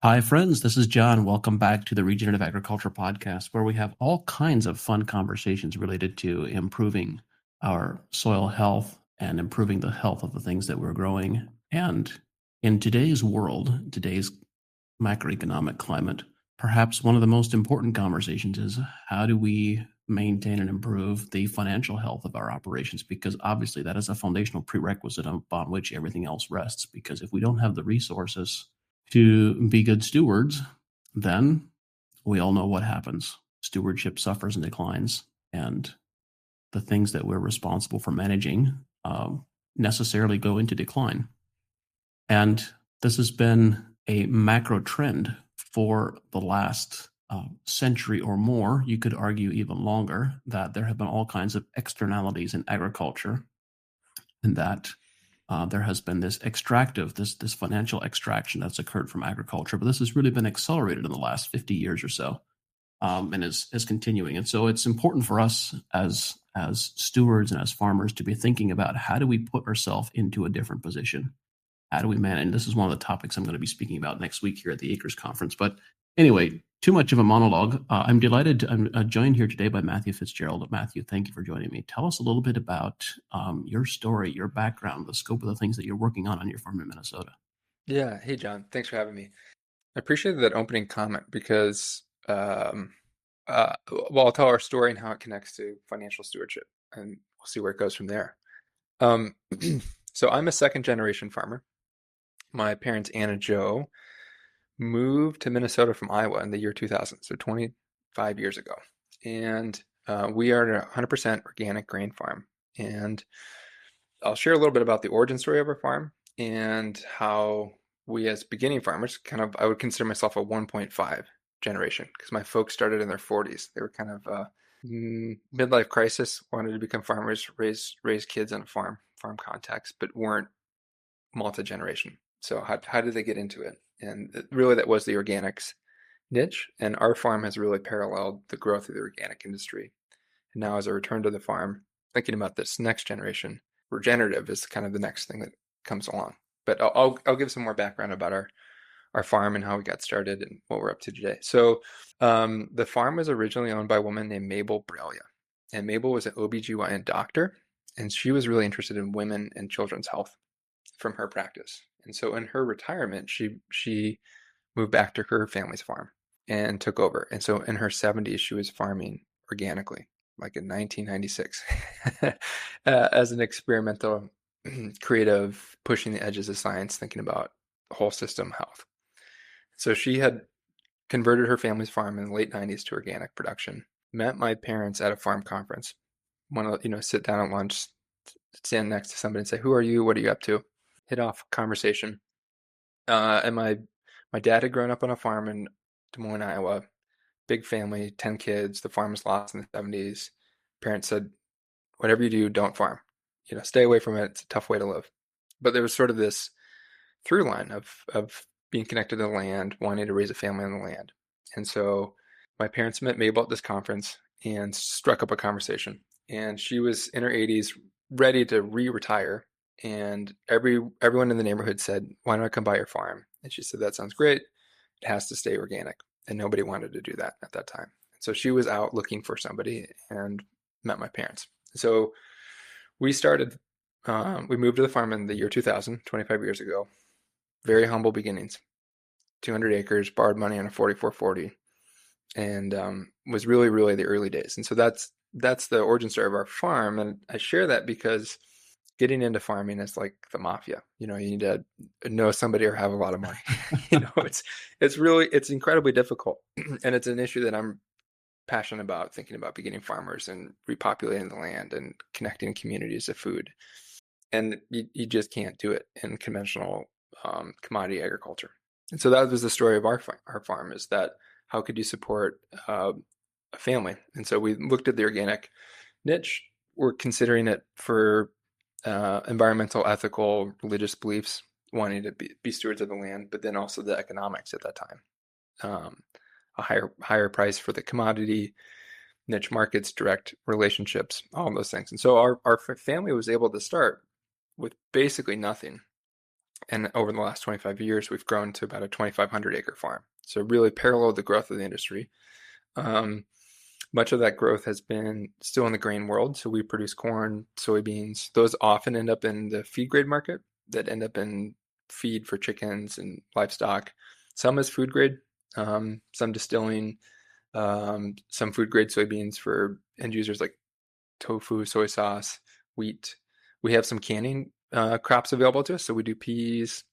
Hi, friends. This is John. Welcome back to the Regenerative Agriculture Podcast, where we have all kinds of fun conversations related to improving our soil health and improving the health of the things that we're growing. And in today's world, today's macroeconomic climate, perhaps one of the most important conversations is how do we maintain and improve the financial health of our operations? Because obviously, that is a foundational prerequisite upon which everything else rests. Because if we don't have the resources to be good stewards, then we all know what happens. Stewardship suffers and declines, and the things that we're responsible for managing necessarily go into decline. And this has been a macro trend for the last century or more. You could argue even longer that there have been all kinds of externalities in agriculture, and that there has been this financial extraction that's occurred from agriculture, but this has really been accelerated in the last 50 years or so, and is continuing. And so it's important for us as stewards and as farmers to be thinking about how do we put ourselves into a different position? How do we manage? And this is one of the topics I'm going to be speaking about next week here at the Acres Conference. But anyway, too much of a monologue. I'm delighted. I'm joined here today by Matthew Fitzgerald. Matthew, thank you for joining me. Tell us a little bit about your story, your background, the scope of the things that you're working on your farm in Minnesota. Yeah. Hey, John. Thanks for having me. I appreciate that opening comment because, well, I'll tell our story and how it connects to financial stewardship, and we'll see where it goes from there. Um, so I'm a second generation farmer. My parents, Ann and Joe, moved to Minnesota from Iowa in the year 2000, so 25 years ago. And we are a 100% organic grain farm. And I'll share a little bit about the origin story of our farm and how we as beginning farmers I would consider myself a 1.5 generation because my folks started in their 40s. They were kind of midlife crisis, wanted to become farmers, raise kids on a farm context, but weren't multi-generation. So how did they get into it? And really that was the organics niche. And our farm has really paralleled the growth of the organic industry. And now as I return to the farm, thinking about this next generation, regenerative is kind of the next thing that comes along. But I'll give some more background about our farm and how we got started and what we're up to today. So the farm was originally owned by a woman named Mabel Brelia. And Mabel was an OBGYN doctor, and she was really interested in women and children's health from her practice. And so in her retirement, she moved back to her family's farm and took over. And so in her 70s, she was farming organically, like in 1996, as an experimental, creative, pushing the edges of science, thinking about whole system health. So she had converted her family's farm in the late 90s to organic production, met my parents at a farm conference, want to, sit down at lunch, stand next to somebody and say, "Who are you? What are you up to?" Hit off conversation. And my dad had grown up on a farm in Des Moines, Iowa, big family, 10 kids. The farm was lost in the 70s. Parents said, "Whatever you do, don't farm. Stay away from it. It's a tough way to live." But there was sort of this through line of being connected to the land, wanting to raise a family on the land. And so my parents met Mabel at this conference and struck up a conversation. And she was in her 80s, ready to re-retire. And everyone in the neighborhood said, "Why don't I come by your farm?" And she said, "That sounds great. It has to stay organic." And nobody wanted to do that at that time. So she was out looking for somebody and met my parents. So we started, we moved to the farm in the year 2000, 25 years ago. Very humble beginnings, 200 acres, borrowed money on a 4440, and was really, really the early days. And so that's the origin story of our farm. And I share that because getting into farming is like the mafia. You need to know somebody or have a lot of money. It's incredibly difficult. And it's an issue that I'm passionate about, thinking about beginning farmers and repopulating the land and connecting communities to food. And you just can't do it in conventional commodity agriculture. And so that was the story of our farm, is that how could you support a family? And so we looked at the organic niche. We're considering it for environmental, ethical, religious beliefs, wanting to be stewards of the land, but then also the economics at that time. A higher price for the commodity, niche markets, direct relationships, all of those things. And so our family was able to start with basically nothing. And over the last 25 years, we've grown to about a 2,500 acre farm. So really paralleled the growth of the industry. Um, Much of that growth has been still in the grain world. So we produce corn, soybeans. Those often end up in the feed grade market that end up in feed for chickens and livestock. Some as food grade, some distilling, some food grade soybeans for end users like tofu, soy sauce, wheat. We have some canning crops available to us. So we do peas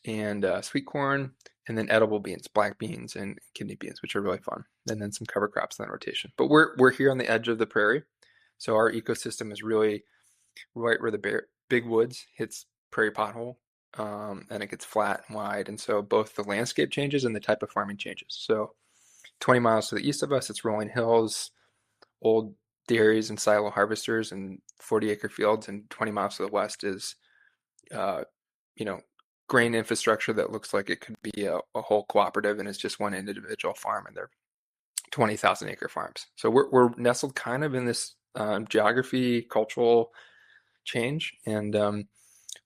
and sweet corn, and then edible beans, black beans and kidney beans, which are really fun. And then some cover crops in that rotation. But we're here on the edge of the prairie. So our ecosystem is really right where the big woods hits prairie pothole, and it gets flat and wide. And so both the landscape changes and the type of farming changes. So 20 miles to the east of us, it's rolling hills, old dairies and silo harvesters and 40-acre fields, and 20 miles to the west is, uh, you know, grain infrastructure that looks like it could be a whole cooperative, and it's just one individual farm, and they're 20,000 acre farms. So we're nestled kind of in this geography, cultural change, and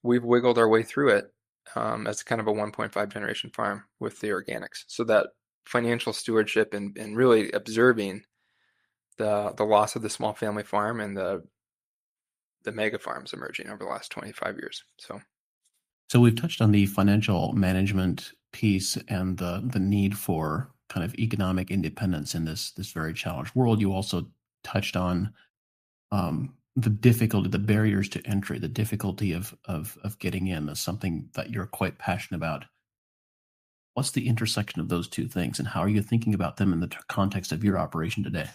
we've wiggled our way through it as kind of a 1.5 generation farm with the organics. So that financial stewardship and really observing the loss of the small family farm and the mega farms emerging over the last 25 years. So we've touched on the financial management piece and the need for kind of economic independence in this very challenged world. You also touched on the difficulty, the barriers to entry, the difficulty of getting in as something that you're quite passionate about. What's the intersection of those two things, and how are you thinking about them in the context of your operation today?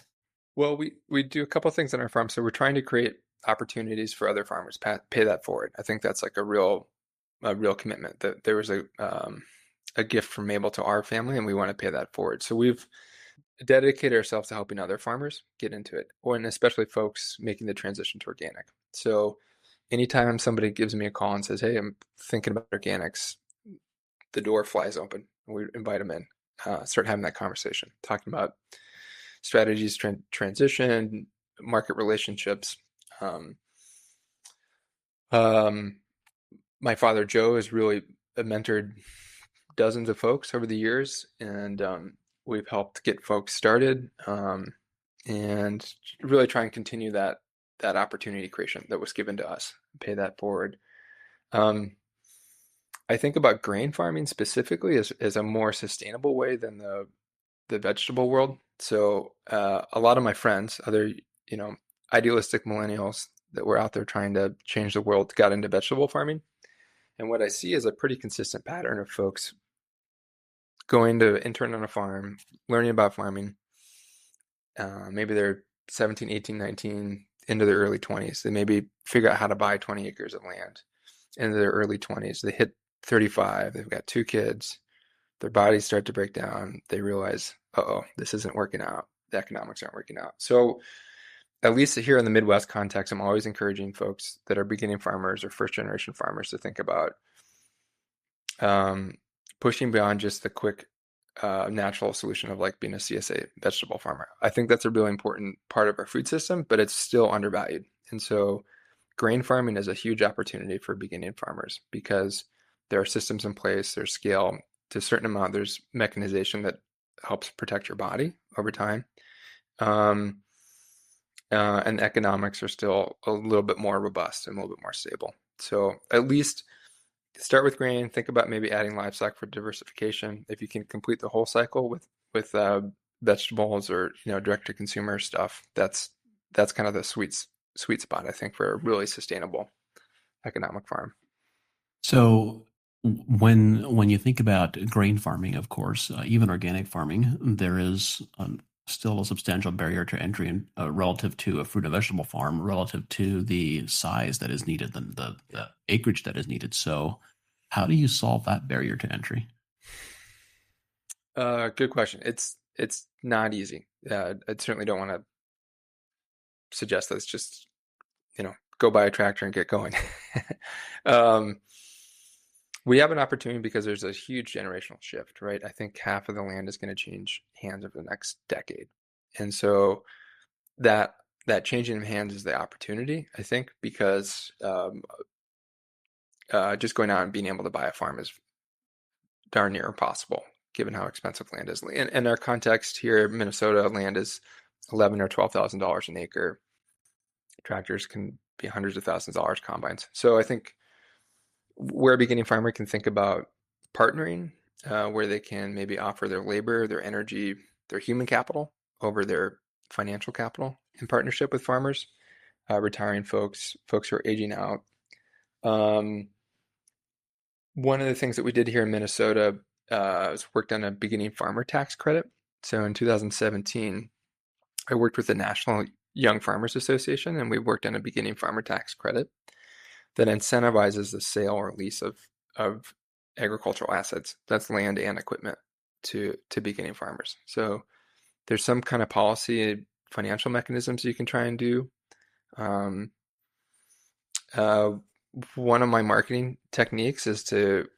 Well, we do a couple of things on our farm. So we're trying to create opportunities for other farmers, pay that forward. I think that's like a real commitment. That there was a gift from Mabel to our family, and we want to pay that forward. So we've dedicated ourselves to helping other farmers get into it, and especially folks making the transition to organic. So anytime somebody gives me a call and says, "Hey, I'm thinking about organics," the door flies open. We invite them in, start having that conversation, talking about strategies, transition, market relationships. Um, um, my father Joe has really mentored dozens of folks over the years, and we've helped get folks started, and really try and continue that opportunity creation that was given to us, pay that forward. Um, I think about grain farming specifically as a more sustainable way than the vegetable world. So a lot of my friends, other idealistic millennials that were out there trying to change the world, got into vegetable farming. And what I see is a pretty consistent pattern of folks going to intern on a farm, learning about farming. Maybe they're 17, 18, 19, into their early 20s. They maybe figure out how to buy 20 acres of land into their early 20s. They hit 35, they've got 2 kids, their bodies start to break down. They realize, uh-oh, this isn't working out. The economics aren't working out. So at least here in the Midwest context, I'm always encouraging folks that are beginning farmers or first generation farmers to think about pushing beyond just the quick natural solution of like being a CSA vegetable farmer. I think that's a really important part of our food system, but it's still undervalued. And so grain farming is a huge opportunity for beginning farmers because there are systems in place, there's scale to a certain amount, there's mechanization that helps protect your body over time. And economics are still a little bit more robust and a little bit more stable. So at least start with grain, think about maybe adding livestock for diversification. If you can complete the whole cycle with vegetables or direct to consumer stuff, that's kind of the sweet spot, I think, for a really sustainable economic farm. So when you think about grain farming, of course, even organic farming, there is still a substantial barrier to entry relative to a fruit and vegetable farm, relative to the size that is needed, the acreage that is needed. So how do you solve that barrier to entry? Good question. It's not easy. I certainly don't want to suggest that it's just go buy a tractor and get going. um, we have an opportunity because there's a huge generational shift, right? I think half of the land is going to change hands over the next decade, and so that changing of hands is the opportunity, I think, because just going out and being able to buy a farm is darn near impossible, given how expensive land is. In our context here, Minnesota land is $11,000 or $12,000 an acre. Tractors can be hundreds of thousands of dollars combines. So I think where a beginning farmer can think about partnering, where they can maybe offer their labor, their energy, their human capital over their financial capital in partnership with farmers, retiring folks, folks who are aging out. One of the things that we did here in Minnesota was worked on a beginning farmer tax credit. So in 2017, I worked with the National Young Farmers Association, and we worked on a beginning farmer tax credit that incentivizes the sale or lease of agricultural assets, that's land and equipment, to beginning farmers. So there's some kind of policy, financial mechanisms you can try and do. One of my marketing techniques is to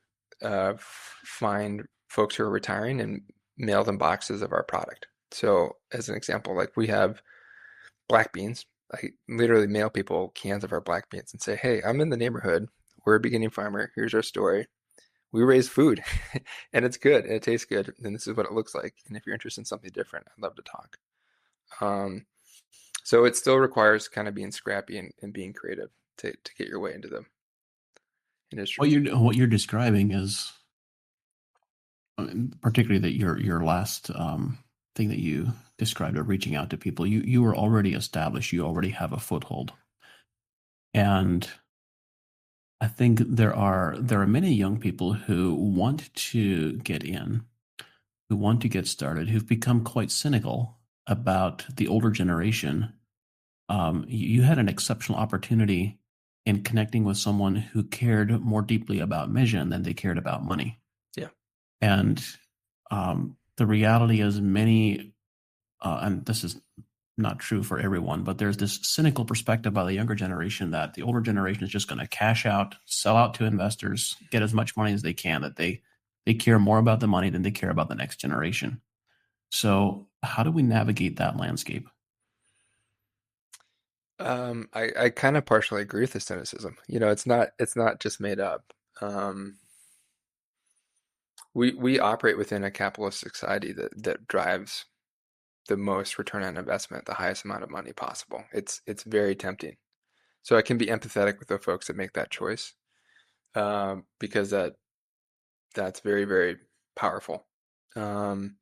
find folks who are retiring and mail them boxes of our product. So as an example, like we have black beans. I literally mail people cans of our black beans and say, hey, I'm in the neighborhood. We're a beginning farmer. Here's our story. We raise food and it's good and it tastes good. And this is what it looks like. And if you're interested in something different, I'd love to talk. So it still requires kind of being scrappy and being creative to get your way into the industry. What you're describing is, particularly that your last thing that you described of reaching out to people, you were already established. You already have a foothold, and I think there are many young people who want to get in, who want to get started, who've become quite cynical about the older generation. You had an exceptional opportunity in connecting with someone who cared more deeply about mission than they cared about money. Yeah. And the reality is many, and this is not true for everyone, but there's this cynical perspective by the younger generation that the older generation is just going to cash out, sell out to investors, get as much money as they can, that they care more about the money than they care about the next generation. So how do we navigate that landscape? I kind of partially agree with the cynicism. It's not just made up. We operate within a capitalist society that drives the most return on investment, the highest amount of money possible. It's very tempting. So I can be empathetic with the folks that make that choice, because that's very, very powerful. And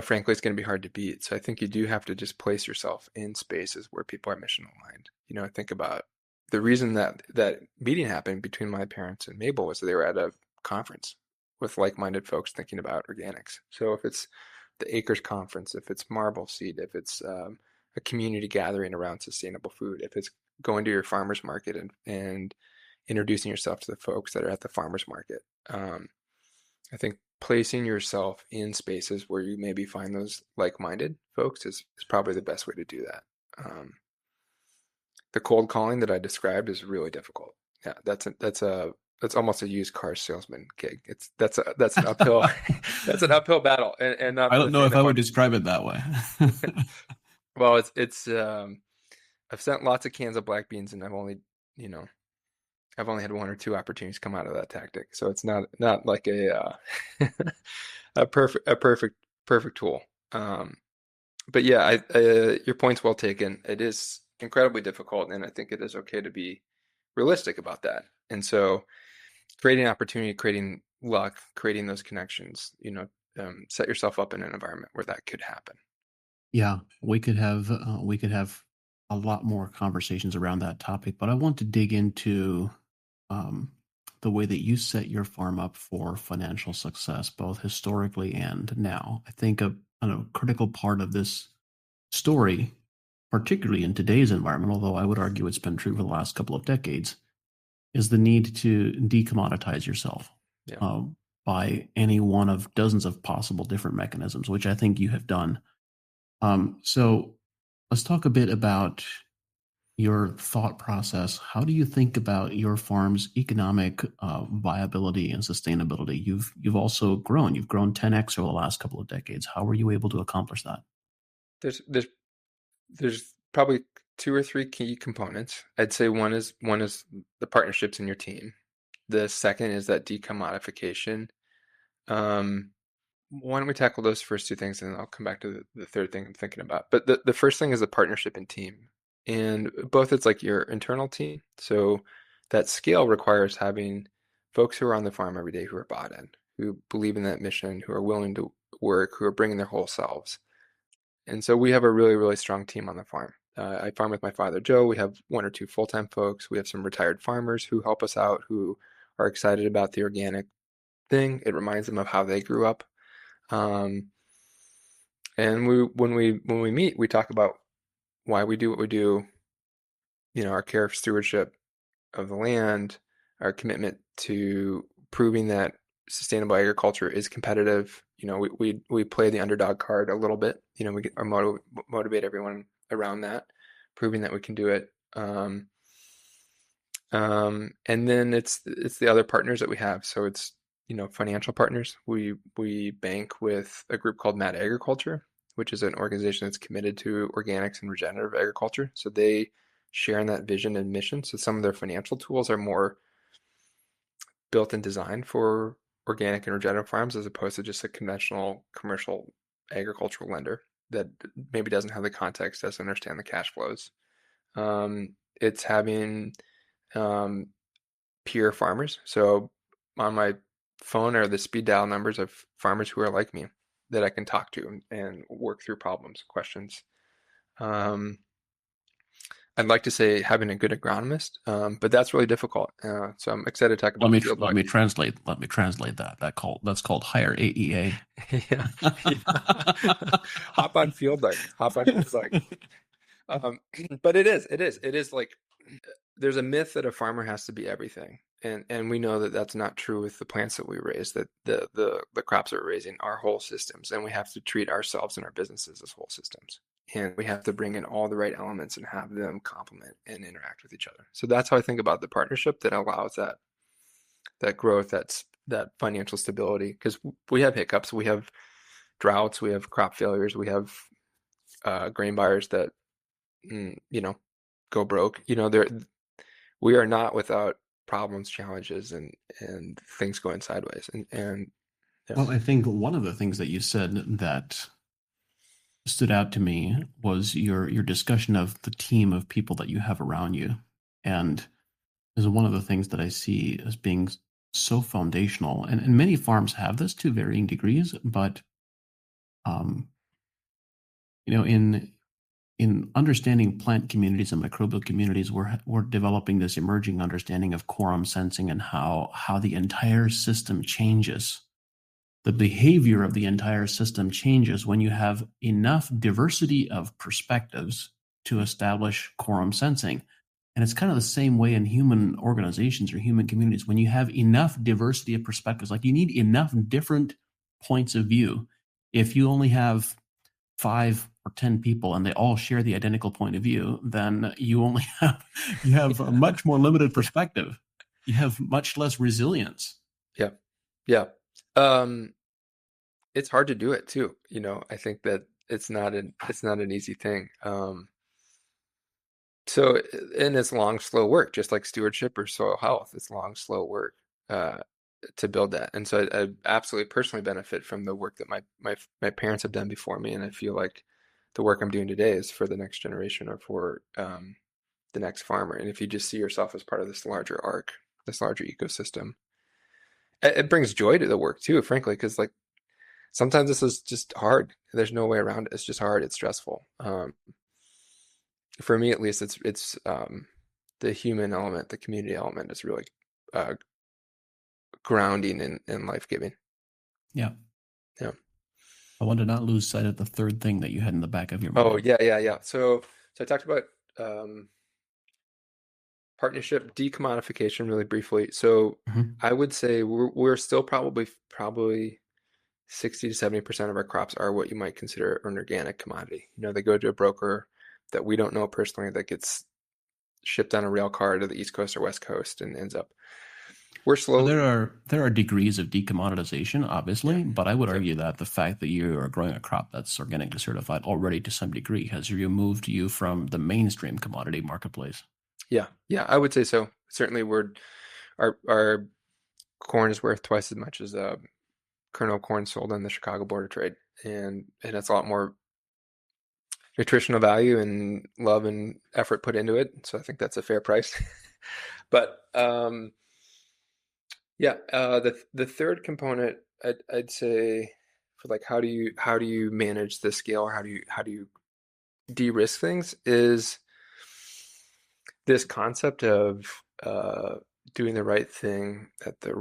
frankly, it's going to be hard to beat. So I think you do have to just place yourself in spaces where people are mission aligned. Think about the reason that meeting happened between my parents and Mabel was that they were at a conference with like-minded folks thinking about organics. So if it's the Acres Conference, if it's Marble Seed, if it's a community gathering around sustainable food, if it's going to your farmer's market and introducing yourself to the folks that are at the farmer's market. I think placing yourself in spaces where you maybe find those like-minded folks is probably the best way to do that. The cold calling that I described is really difficult. Yeah, that's almost a used car salesman gig. That's an uphill that's an uphill battle, and not. I don't know if I would describe it that way. Well, it's I've sent lots of cans of black beans, and I've only had one or two opportunities come out of that tactic. So it's not like a a perfect tool. But yeah, your point's well taken. It is incredibly difficult, and I think it is okay to be realistic about that. And so creating opportunity, creating luck, creating those connections, set yourself up in an environment where that could happen. Yeah, we could have a lot more conversations around that topic, but I want to dig into the way that you set your farm up for financial success, both historically and now. I think a critical part of this story, particularly in today's environment, although I would argue it's been true for the last couple of decades, is the need to decommoditize yourself. Yeah. By any one of dozens of possible different mechanisms, which I think you have done. So let's talk a bit about your thought process. How do you think about your farm's economic viability and sustainability? You've also grown. You've grown 10x over the last couple of decades. How were you able to accomplish that? There's probably two or three key components. I'd say one is the partnerships in your team. The second is that decommodification. Um, why don't we tackle those first two things, and then I'll come back to the third thing I'm thinking about. But the first thing is the partnership and team. And both it's like your internal team. So that scale requires having folks who are on the farm every day who are bought in, who believe in that mission, who are willing to work, who are bringing their whole selves. And so we have a really, really strong team on the farm. I farm with my father, Joe. We have one or two full-time folks. We have some retired farmers who help us out, who are excited about the organic thing. It reminds them of how they grew up. Um, and when we meet, we talk about why we do what we do, our care of stewardship of the land, our commitment to proving that sustainable agriculture is competitive. We play the underdog card a little bit. We motivate everyone around that, proving that we can do it. And then it's the other partners that we have. So it's financial partners. We bank with a group called Mad Agriculture, which is an organization that's committed to organics and regenerative agriculture. So they share in that vision and mission. So some of their financial tools are more built and designed for organic and regenerative farms as opposed to just a conventional commercial agricultural lender that maybe doesn't have the context, doesn't understand the cash flows. It's having peer farmers. So on my phone are the speed dial numbers of farmers who are like me that I can talk to and work through problems, questions. I'd like to say having a good agronomist, but that's really difficult. So I'm excited to talk Let about me field let life. me translate. Let me translate that. That's called higher AEA. Yeah, yeah. Hop on field life. Hop on field life. But it is like there's a myth that a farmer has to be everything, and we know that that's not true with the plants that we raise. That the crops that we're raising are whole systems, and we have to treat ourselves and our businesses as whole systems. And we have to bring in all the right elements and have them complement and interact with each other. So that's how I think about the partnership that allows that growth, that financial stability. Because we have hiccups, we have droughts, we have crop failures, we have grain buyers that go broke. We are not without problems, challenges, and things going sideways. And yeah. Well, I think one of the things that you said that stood out to me was your discussion of the team of people that you have around you, and is one of the things that I see as being so foundational. And many farms have this to varying degrees, but um, in understanding plant communities and microbial communities, we're developing this emerging understanding of quorum sensing and how the entire system changes. The behavior of the entire system changes when you have enough diversity of perspectives to establish quorum sensing. And it's kind of the same way in human organizations or human communities. When you have enough diversity of perspectives, like you need enough different points of view. If you only have 5 or 10 people and they all share the identical point of view, then you have a much more limited perspective. You have much less resilience. Yeah. Yeah. It's hard to do it too. I think that it's not an easy thing. So, and it's long, slow work, just like stewardship or soil health. It's long, slow work to build that. And so I absolutely personally benefit from the work that my parents have done before me. And I feel like the work I'm doing today is for the next generation or for the next farmer. And if you just see yourself as part of this larger arc, this larger ecosystem, it brings joy to the work too, frankly, because like sometimes this is just hard. There's no way around it. It's just hard. It's stressful. For me, at least, it's the human element, the community element is really uh, grounding and life-giving. Yeah. Yeah. I want to not lose sight of the third thing that you had in the back of your Oh, mind. yeah. So I talked about partnership decommodification really briefly. So Mhm. I would say we're still probably 60 to 70% of our crops are what you might consider an organic commodity. They go to a broker that we don't know personally that gets shipped on a rail car to the East Coast or West Coast and ends up We're So slow. there are degrees of decommoditization, Yeah. obviously, but I would Yep. argue that the fact that you are growing a crop that's organically certified already to some degree has removed you from the mainstream commodity marketplace. Yeah. Yeah. I would say so. Certainly, our corn is worth twice as much as kernel corn sold on the Chicago Board of Trade, and it's a lot more nutritional value and love and effort put into it. So I think that's a fair price. But yeah, the third component I'd say for like how do you manage the scale, or how do you de-risk things, is this concept of doing the right thing at the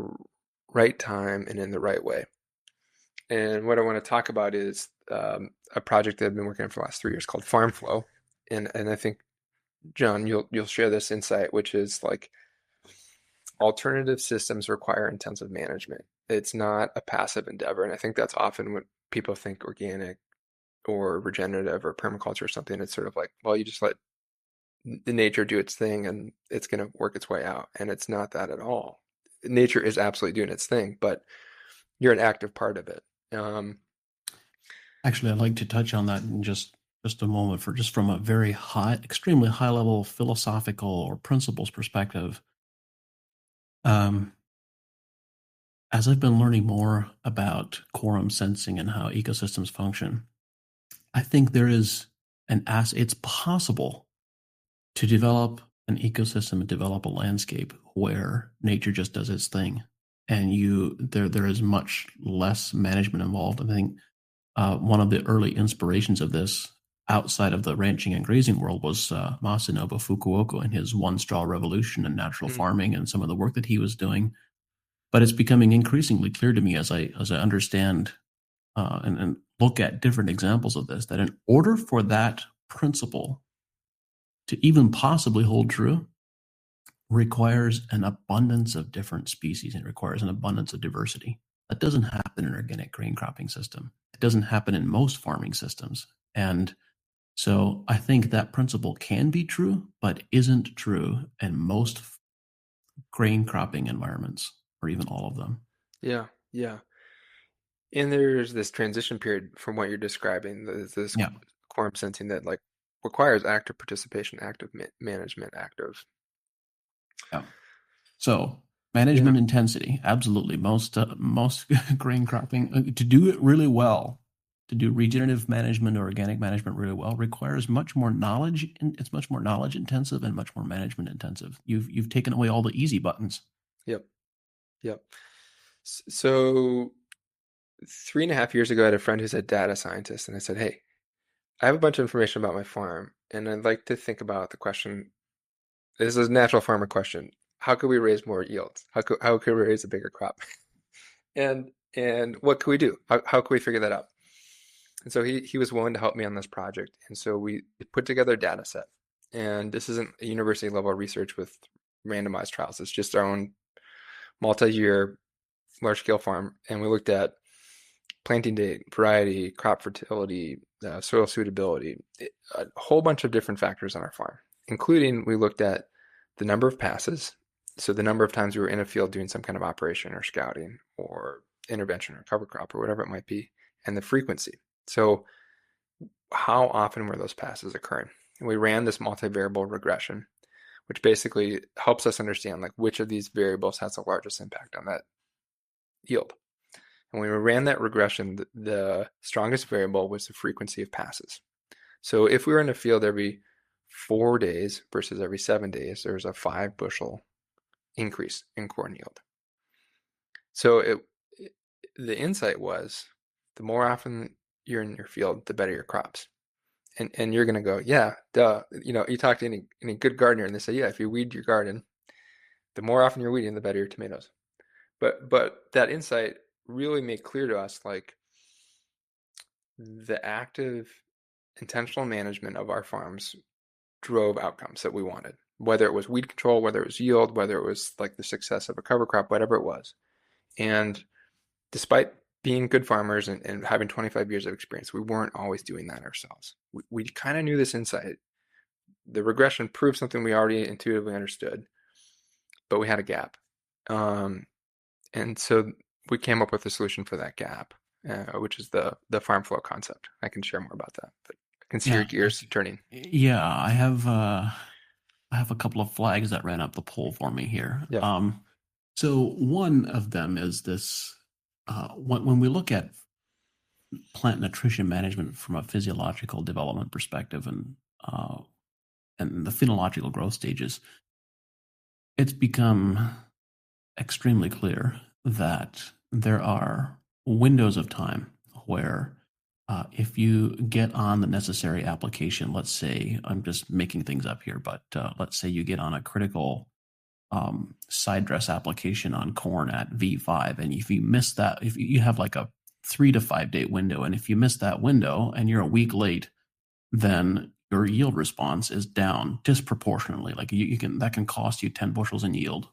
right time and in the right way. And what I want to talk about is a project that I've been working on for the last 3 years called FarmFlow, and I think John, you'll share this insight, which is like alternative systems require intensive management. It's not a passive endeavor, and I think that's often when people think organic or regenerative or permaculture or something. It's sort of like, well, you just let the nature do its thing and it's going to work its way out, and it's not that at all. Nature is absolutely doing its thing, but you're an active part of it. Um, Actually, I'd like to touch on that in just a moment for just from a very high, extremely high level philosophical or principles perspective. Um, as I've been learning more about quorum sensing and how ecosystems function, I think there is it's possible to develop an ecosystem and develop a landscape where nature just does its thing. And there is much less management involved. I think one of the early inspirations of this outside of the ranching and grazing world was Masanobu Fukuoka and his one straw revolution in natural mm, farming and some of the work that he was doing. But it's becoming increasingly clear to me as I understand and look at different examples of this that in order for that principle to even possibly hold true requires an abundance of different species and requires an abundance of diversity. That doesn't happen in an organic grain cropping system. It doesn't happen in most farming systems. And so I think that principle can be true, but isn't true in most grain cropping environments, or even all of them. yeah, yeah. And there's this transition period from what you're describing, this Yeah. quorum sensing that like requires active participation, active management, active. Yeah. So Yeah, management intensity, absolutely. Most grain cropping to do it really well, to do regenerative management or organic management really well, requires much more knowledge, and it's much more knowledge intensive and much more management intensive. You've taken away all the easy buttons. yep, yep. So 3.5 years ago, I had a friend who's a data scientist, and I said, "Hey, I have a bunch of information about my farm, and I'd like to think about the question. This is a natural farmer question. How could we raise more yields? How could we raise a bigger crop? And what could we do? How could we figure that out?" And so he was willing to help me on this project. And so we put together a data set. And this isn't a university level research with randomized trials. It's just our own multi-year large scale farm. And we looked at planting date, variety, crop fertility, soil suitability, a whole bunch of different factors on our farm, including we looked at the number of passes. So the number of times we were in a field doing some kind of operation or scouting or intervention or cover crop or whatever it might be, and the frequency. So how often were those passes occurring? And we ran this multivariable regression, which basically helps us understand like which of these variables has the largest impact on that yield. And when we ran that regression, the strongest variable was the frequency of passes. So if we were in a field every 4 days versus every 7 days, there's a 5 bushel increase in corn yield. So the insight was the more often you're in your field, the better your crops. And you're gonna go, yeah, duh. You talk to any good gardener and they say, yeah, if you weed your garden, the more often you're weeding, the better your tomatoes. But that insight really made clear to us like the active intentional management of our farms drove outcomes that we wanted, whether it was weed control, whether it was yield, whether it was like the success of a cover crop, whatever it was. And despite being good farmers and having 25 years of experience, we weren't always doing that ourselves. We kind of knew this insight. The regression proved something we already intuitively understood, but we had a gap. Um, and so we came up with a solution for that gap, which is the FarmFlow concept. I can share more about that, but I can see your Yeah, gears turning. yeah. I have a couple of flags that ran up the pole for me here. Yeah, So one of them is this: when we look at plant nutrition management from a physiological development perspective and the phenological growth stages, it's become extremely clear that there are windows of time where if you get on the necessary application, let's say, I'm just making things up here, but let's say you get on a critical side dress application on corn at V5, and if you miss that, if you have like a 3 to 5 day window, and if you miss that window and you're a week late, then your yield response is down disproportionately. Like you can that can cost you 10 bushels in yield.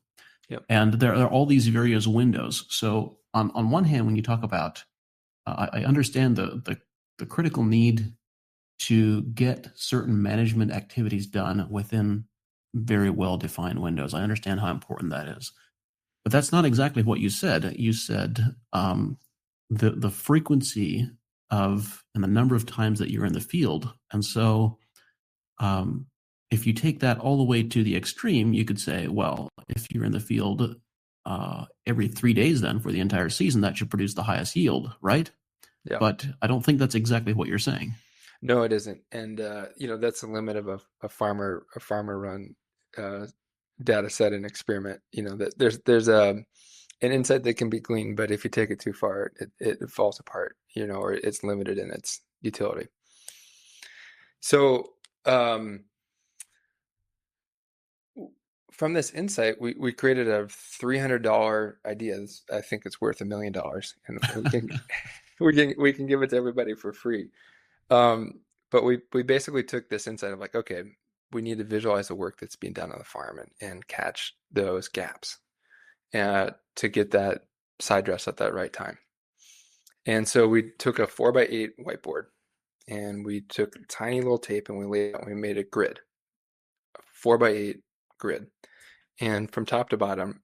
yep, And there are all these various windows. So on one hand, when you talk about, I understand the critical need to get certain management activities done within very well defined windows. I understand how important that is, but that's not exactly what you said. You said the frequency of and the number of times that you're in the field, and so um, if you take that all the way to the extreme, you could say, well, if you're in the field every 3 days, then for the entire season, that should produce the highest yield, right? yeah. But I don't think that's exactly what you're saying. No, it isn't, and that's the limit of a farmer run uh, data set and experiment. That there's an insight that can be gleaned, but if you take it too far, it falls apart. Or it's limited in its utility. So um, from this insight, we created a $300 idea. I think it's worth $1 million, and we can we can give it to everybody for free. Um, but we basically took this insight of like, okay, we need to visualize the work that's being done on the farm and catch those gaps to get that side dress at that right time. And so we took a 4x8 whiteboard and we took tiny little tape and we laid out, we made a grid, a 4x8 grid. And from top to bottom,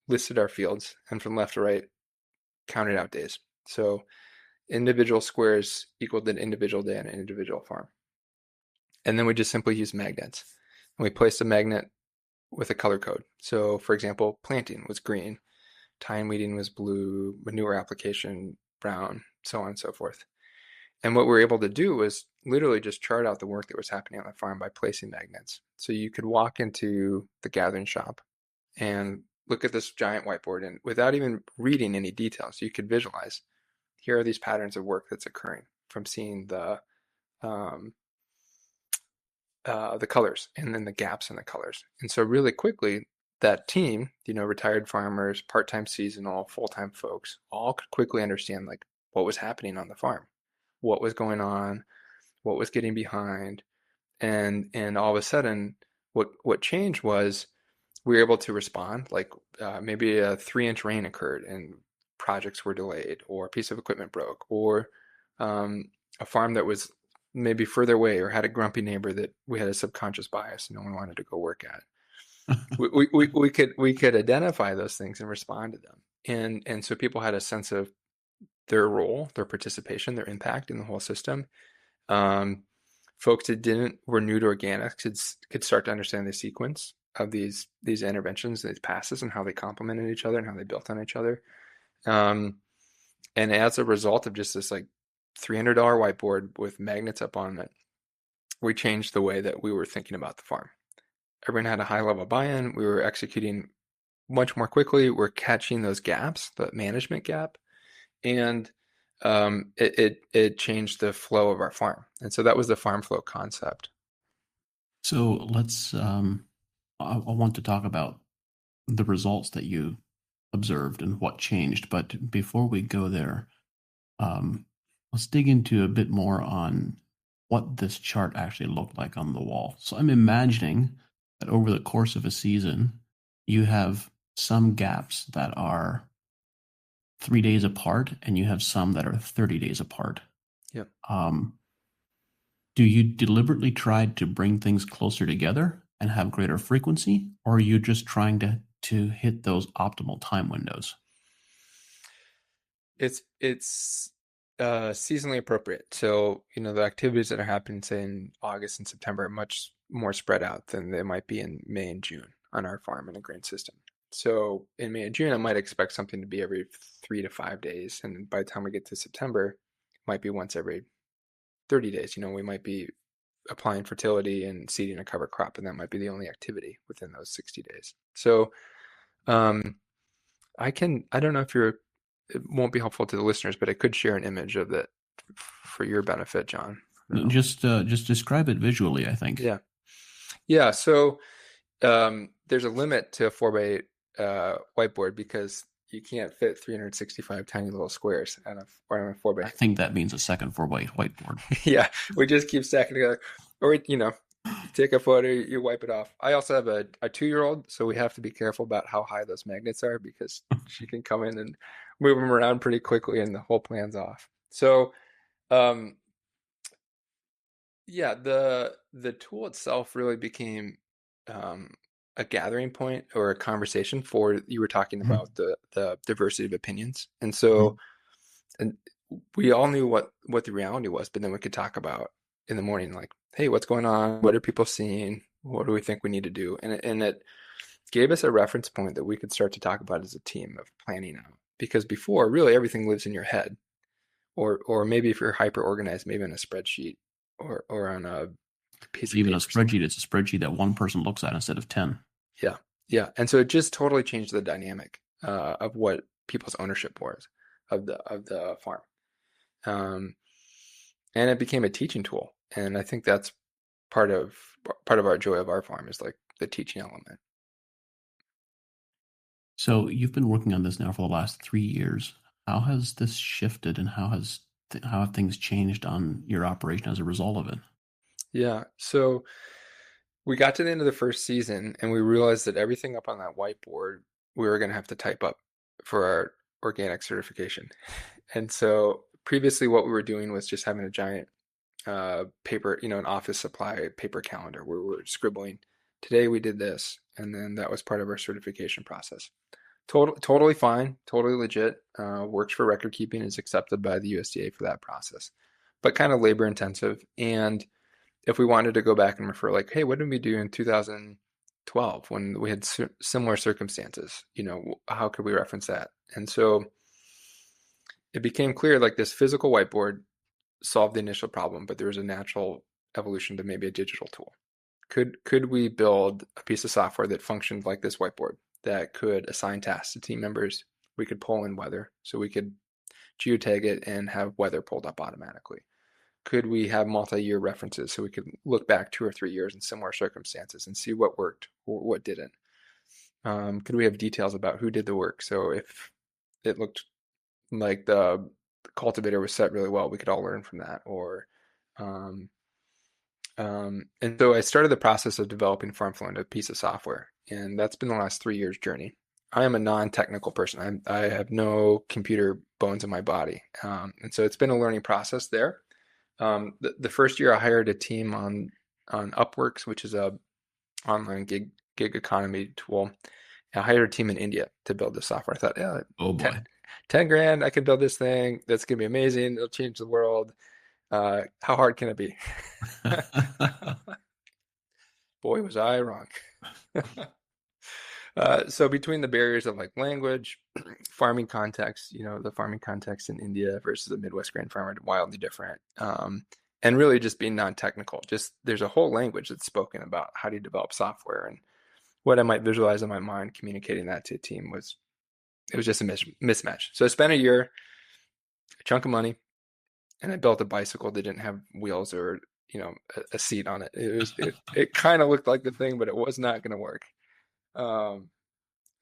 listed our fields, and from left to right, counted out days. So individual squares equaled an individual day on an individual farm. And then we just simply used magnets. And we placed a magnet with a color code. So for example, planting was green, tine weeding was blue, manure application brown, so on and so forth. And what we were able to do was literally just chart out the work that was happening on the farm by placing magnets. So you could walk into the gathering shop and look at this giant whiteboard, and without even reading any details, you could visualize, here are these patterns of work that's occurring from seeing um, the colors and then the gaps in the colors. And so really quickly, that team, retired farmers, part-time seasonal, full-time folks, all could quickly understand like what was happening on the farm, what was going on, what was getting behind, and all of a sudden, what changed was we were able to respond. Like maybe a 3-inch rain occurred and projects were delayed, or a piece of equipment broke, or a farm that was maybe further away or had a grumpy neighbor that we had a subconscious bias no one wanted to go work at. We could identify those things and respond to them, and so people had a sense of their role, their participation, their impact in the whole system. Um, Folks that didn't were new to organics could start to understand the sequence of these interventions, these passes, and how they complemented each other and how they built on each other. Um, and as a result of just this like $300 whiteboard with magnets up on it, we changed the way that we were thinking about the farm. Everyone had a high level buy-in. We were executing much more quickly. We're catching those gaps, the management gap, and it changed the flow of our farm. And so that was the FarmFlow concept. So I want to talk about the results that you observed and what changed. But before we go there, um, let's dig into a bit more on what this chart actually looked like on the wall. So I'm imagining that over the course of a season, you have some gaps that are 3 days apart, and you have some that are 30 days apart. Yep. Do you deliberately try to bring things closer together and have greater frequency, or are you just trying to to hit those optimal time windows? It's seasonally appropriate. So, the activities that are happening, say in August and September, are much more spread out than they might be in May and June on our farm in a grain system. So in May and June, I might expect something to be every 3 to 5 days. And by the time we get to September, it might be once every 30 days. We might be applying fertility and seeding a cover crop, and that might be the only activity within those 60 days. So um, I don't know if it won't be helpful to the listeners, but I could share an image of that for your benefit, John. No. Just describe it visually, I think. Yeah. Yeah. So there's a limit to a 4x8 whiteboard because you can't fit 365 tiny little squares on a 4x8. I think that means a second 4x8 whiteboard. Yeah, we just keep stacking together. Or, you take a photo, you wipe it off. I also have a 2-year-old, so we have to be careful about how high those magnets are because she can come in and move them around pretty quickly and the whole plan's off. So, yeah, the tool itself really became a gathering point or a conversation for, you were talking about the diversity of opinions. And so, and we all knew what the reality was, but then we could talk about in the morning, like, hey, what's going on? What are people seeing? What do we think we need to do? And it gave us a reference point that we could start to talk about as a team of planning out. Because before, really everything lives in your head, or maybe if you're hyper organized, maybe on a spreadsheet or on a piece of Even paper. a spreadsheet, it's a spreadsheet that one person looks at instead of 10. Yeah, yeah, and so it just totally changed the dynamic of what people's ownership was of the farm. And it became a teaching tool, and I think that's part of our joy of our farm is like the teaching element. So you've been working on this now for the last 3 years. How has this shifted, and how have things changed on your operation as a result of it? Yeah, so we got to the end of the first season, and we realized that everything up on that whiteboard we were going to have to type up for our organic certification. And so previously, what we were doing was just having a giant paper, an office supply paper calendar where we were scribbling, today we did this, and then that was part of our certification process. Totally fine, totally legit. Works for record keeping, is accepted by the USDA for that process, but kind of labor intensive. And if we wanted to go back and refer, like, hey, what did we do in 2012 when we had similar circumstances? How could we reference that? And so it became clear, like, this physical whiteboard solved the initial problem, but there was a natural evolution to maybe a digital tool. Could we build a piece of software that functioned like this whiteboard, that could assign tasks to team members? We could pull in weather, so we could geotag it and have weather pulled up automatically. Could we have multi-year references, so we could look back 2 or 3 years in similar circumstances and see what worked or what didn't? Could we have details about who did the work? So if it looked like the cultivator was set really well, we could all learn from that. Or and so I started the process of developing FarmFlow into a piece of software, and that's been the last 3 years journey. I am a non-technical person. I have no computer bones in my body, and so it's been a learning process there. The first year I hired a team on Upworks, which is a online gig economy tool. I hired a team in India to build this software. I thought, yeah, Oh boy. 10 grand, I can build this thing. That's going to be amazing. It'll change the world. How hard can it be? Boy, was I wrong. So between the barriers of like language, farming context, the farming context in India versus the Midwest grain farmer, wildly different. And really just being non-technical, just there's a whole language that's spoken about how do you develop software, and what I might visualize in my mind, communicating that to a team was just a mismatch. So I spent a year, a chunk of money, and I built a bicycle that didn't have wheels or, a seat on it. It kind of looked like the thing, but it was not going to work.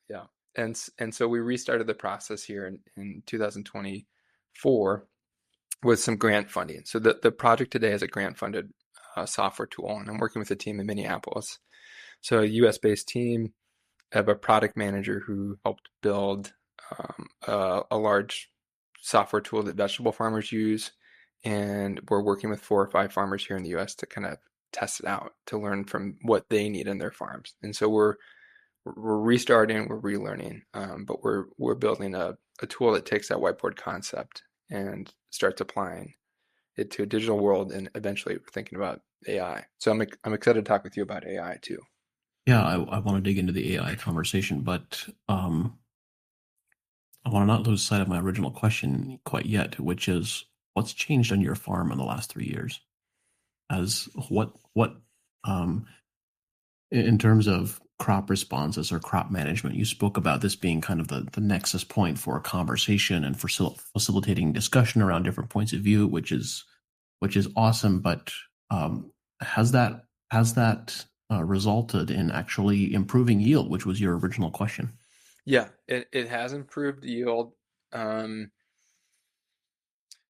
Yeah. And so we restarted the process here in 2024 with some grant funding. So the project today is a grant funded software tool, and I'm working with a team in Minneapolis. So a US based team. I have a product manager who helped build a large software tool that vegetable farmers use. And we're working with 4 or 5 farmers here in the US to kind of test it out, to learn from what they need in their farms. And so we're we're restarting, we're relearning, but we're building a tool that takes that whiteboard concept and starts applying it to a digital world, and eventually we're thinking about AI. So I'm excited to talk with you about AI too. Yeah, I want to dig into the AI conversation, but I want to not lose sight of my original question quite yet, which is what's changed on your farm in the last 3 years? As what um, in terms of crop responses or crop management, you spoke about this being kind of the nexus point for a conversation and for facilitating discussion around different points of view, which is awesome. But um, has that resulted in actually improving yield, which was your original question? Yeah, it has improved yield. Um,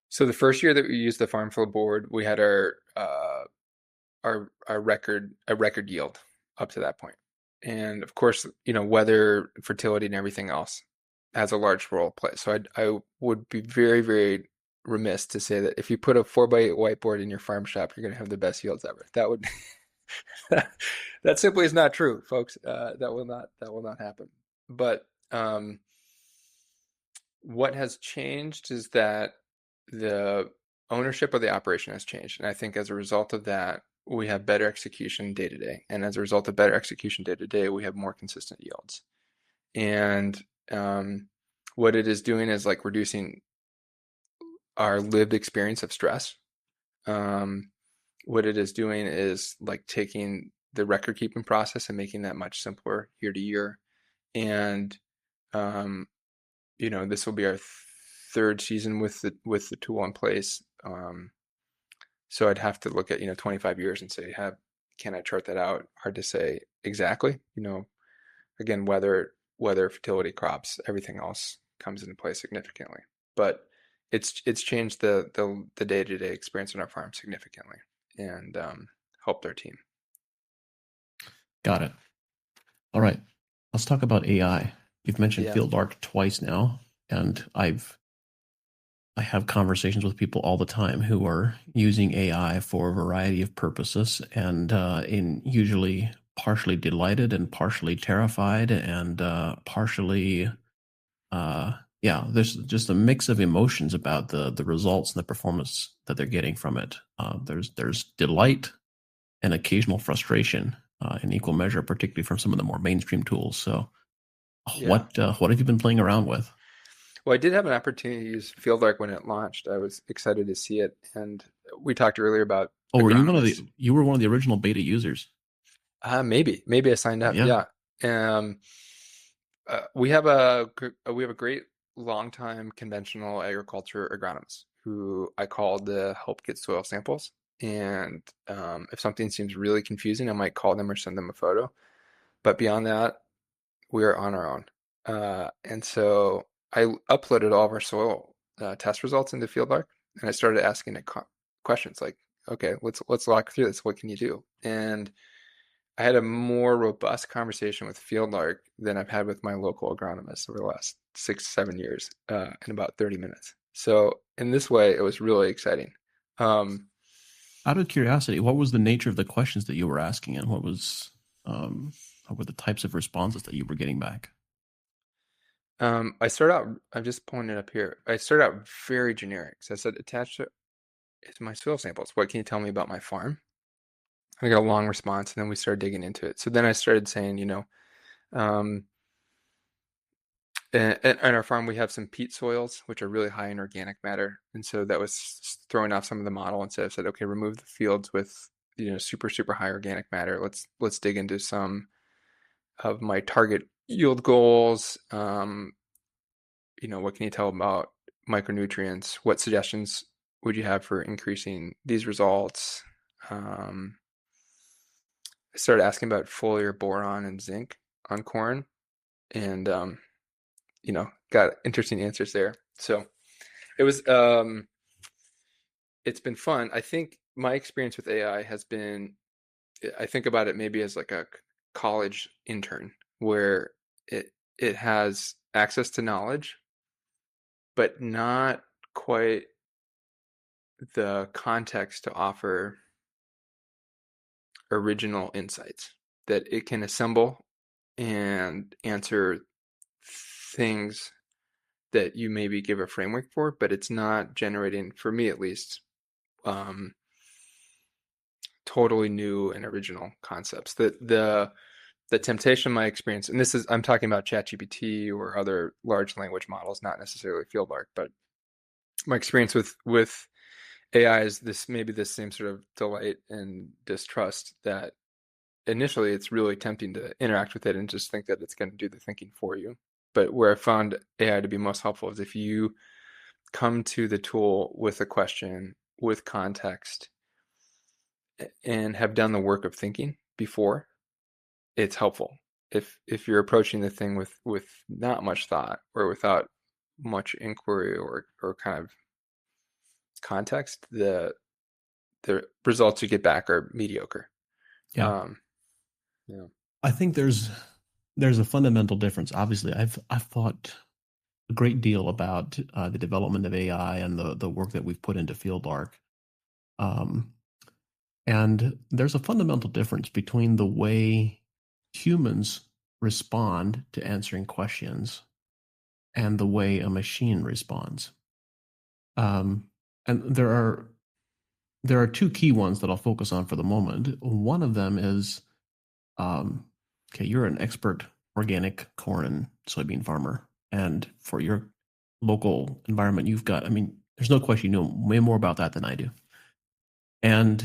so the first year that we used the FarmFlow board, we had our record yield up to that point. And of course, weather, fertility, and everything else has a large role to play. So I would be very, very remiss to say that if you put a 4x8 whiteboard in your farm shop, you're going to have the best yields ever. That would that simply is not true, folks. That will not happen. But what has changed is that the ownership of the operation has changed. And I think as a result of that, we have better execution day to day. And as a result of better execution day to day, we have more consistent yields. And what it is doing is like reducing our lived experience of stress. Um, what it is doing is like taking the record keeping process and making that much simpler year to year. And um, this will be our third season with the tool in place. So I'd have to look at 25 years and say, can I chart that out? Hard to say exactly. Again, weather, fertility, crops, everything else comes into play significantly. But it's changed the day-to-day experience on our farm significantly, and helped our team. Got it. All right. Let's talk about AI. You've mentioned Yeah, field arc twice now, and I have conversations with people all the time who are using AI for a variety of purposes, and in usually partially delighted and partially terrified and partially yeah. There's just a mix of emotions about the results and the performance that they're getting from it. There's delight and occasional frustration in equal measure, particularly from some of the more mainstream tools. So, yeah. what have you been playing around with? Well, I did have an opportunity to use FieldArc when it launched. I was excited to see it, and we talked earlier about Oh, were you one of the agronomists. you were one of the original beta users? Maybe I signed up. Yeah. Yeah. Um, we have a great longtime conventional agriculture agronomist who I call to help get soil samples. And if something seems really confusing, I might call them or send them a photo. But beyond that, we are on our own. And so I uploaded all of our soil test results into FieldArc, and I started asking it questions like, okay, let's walk through this. What can you do? And I had a more robust conversation with FieldArc than I've had with my local agronomist over the last 6, 7 years in about 30 minutes. So in this way, it was really exciting. Um, Out of curiosity, what was the nature of the questions that you were asking, and what were the types of responses that you were getting back? I start out, I'm just pulling it up here. I started out very generic. So I said, attached to it's my soil samples. What can you tell me about my farm? I got a long response, and then we started digging into it. So then I started saying, um, in our farm, we have some peat soils, which are really high in organic matter. And so that was throwing off some of the model. And so I said, okay, remove the fields with, super, super high organic matter. Let's dig into some of my target yield goals. What can you tell about micronutrients? What suggestions would you have for increasing these results? Um, I started asking about foliar, boron, and zinc on corn, and got interesting answers there. So it was it's been fun. I think my experience with AI has been, I think about it maybe as like a college intern where it has access to knowledge, but not quite the context to offer original insights that it can assemble and answer things that you maybe give a framework for, but it's not generating, for me at least, um, totally new and original concepts. The temptation my experience, and this is, I'm talking about ChatGPT or other large language models, not necessarily Fieldlark, but my experience with AI is this, maybe this same sort of delight and distrust that initially it's really tempting to interact with it and just think that it's going to do the thinking for you. But where I found AI to be most helpful is if you come to the tool with a question, with context, and have done the work of thinking before, it's helpful. If you're approaching the thing with not much thought or without much inquiry or kind of context, the results you get back are mediocre. Yeah. Um, yeah. I think there's a fundamental difference. Obviously, I've thought a great deal about the development of AI and the work that we've put into FieldArc. Um, and there's a fundamental difference between the way humans respond to answering questions and the way a machine responds. Um, and there are two key ones that I'll focus on for the moment. One of them is, okay, you're an expert organic corn and soybean farmer, and for your local environment, you've got, I mean, there's no question you know way more about that than I do. And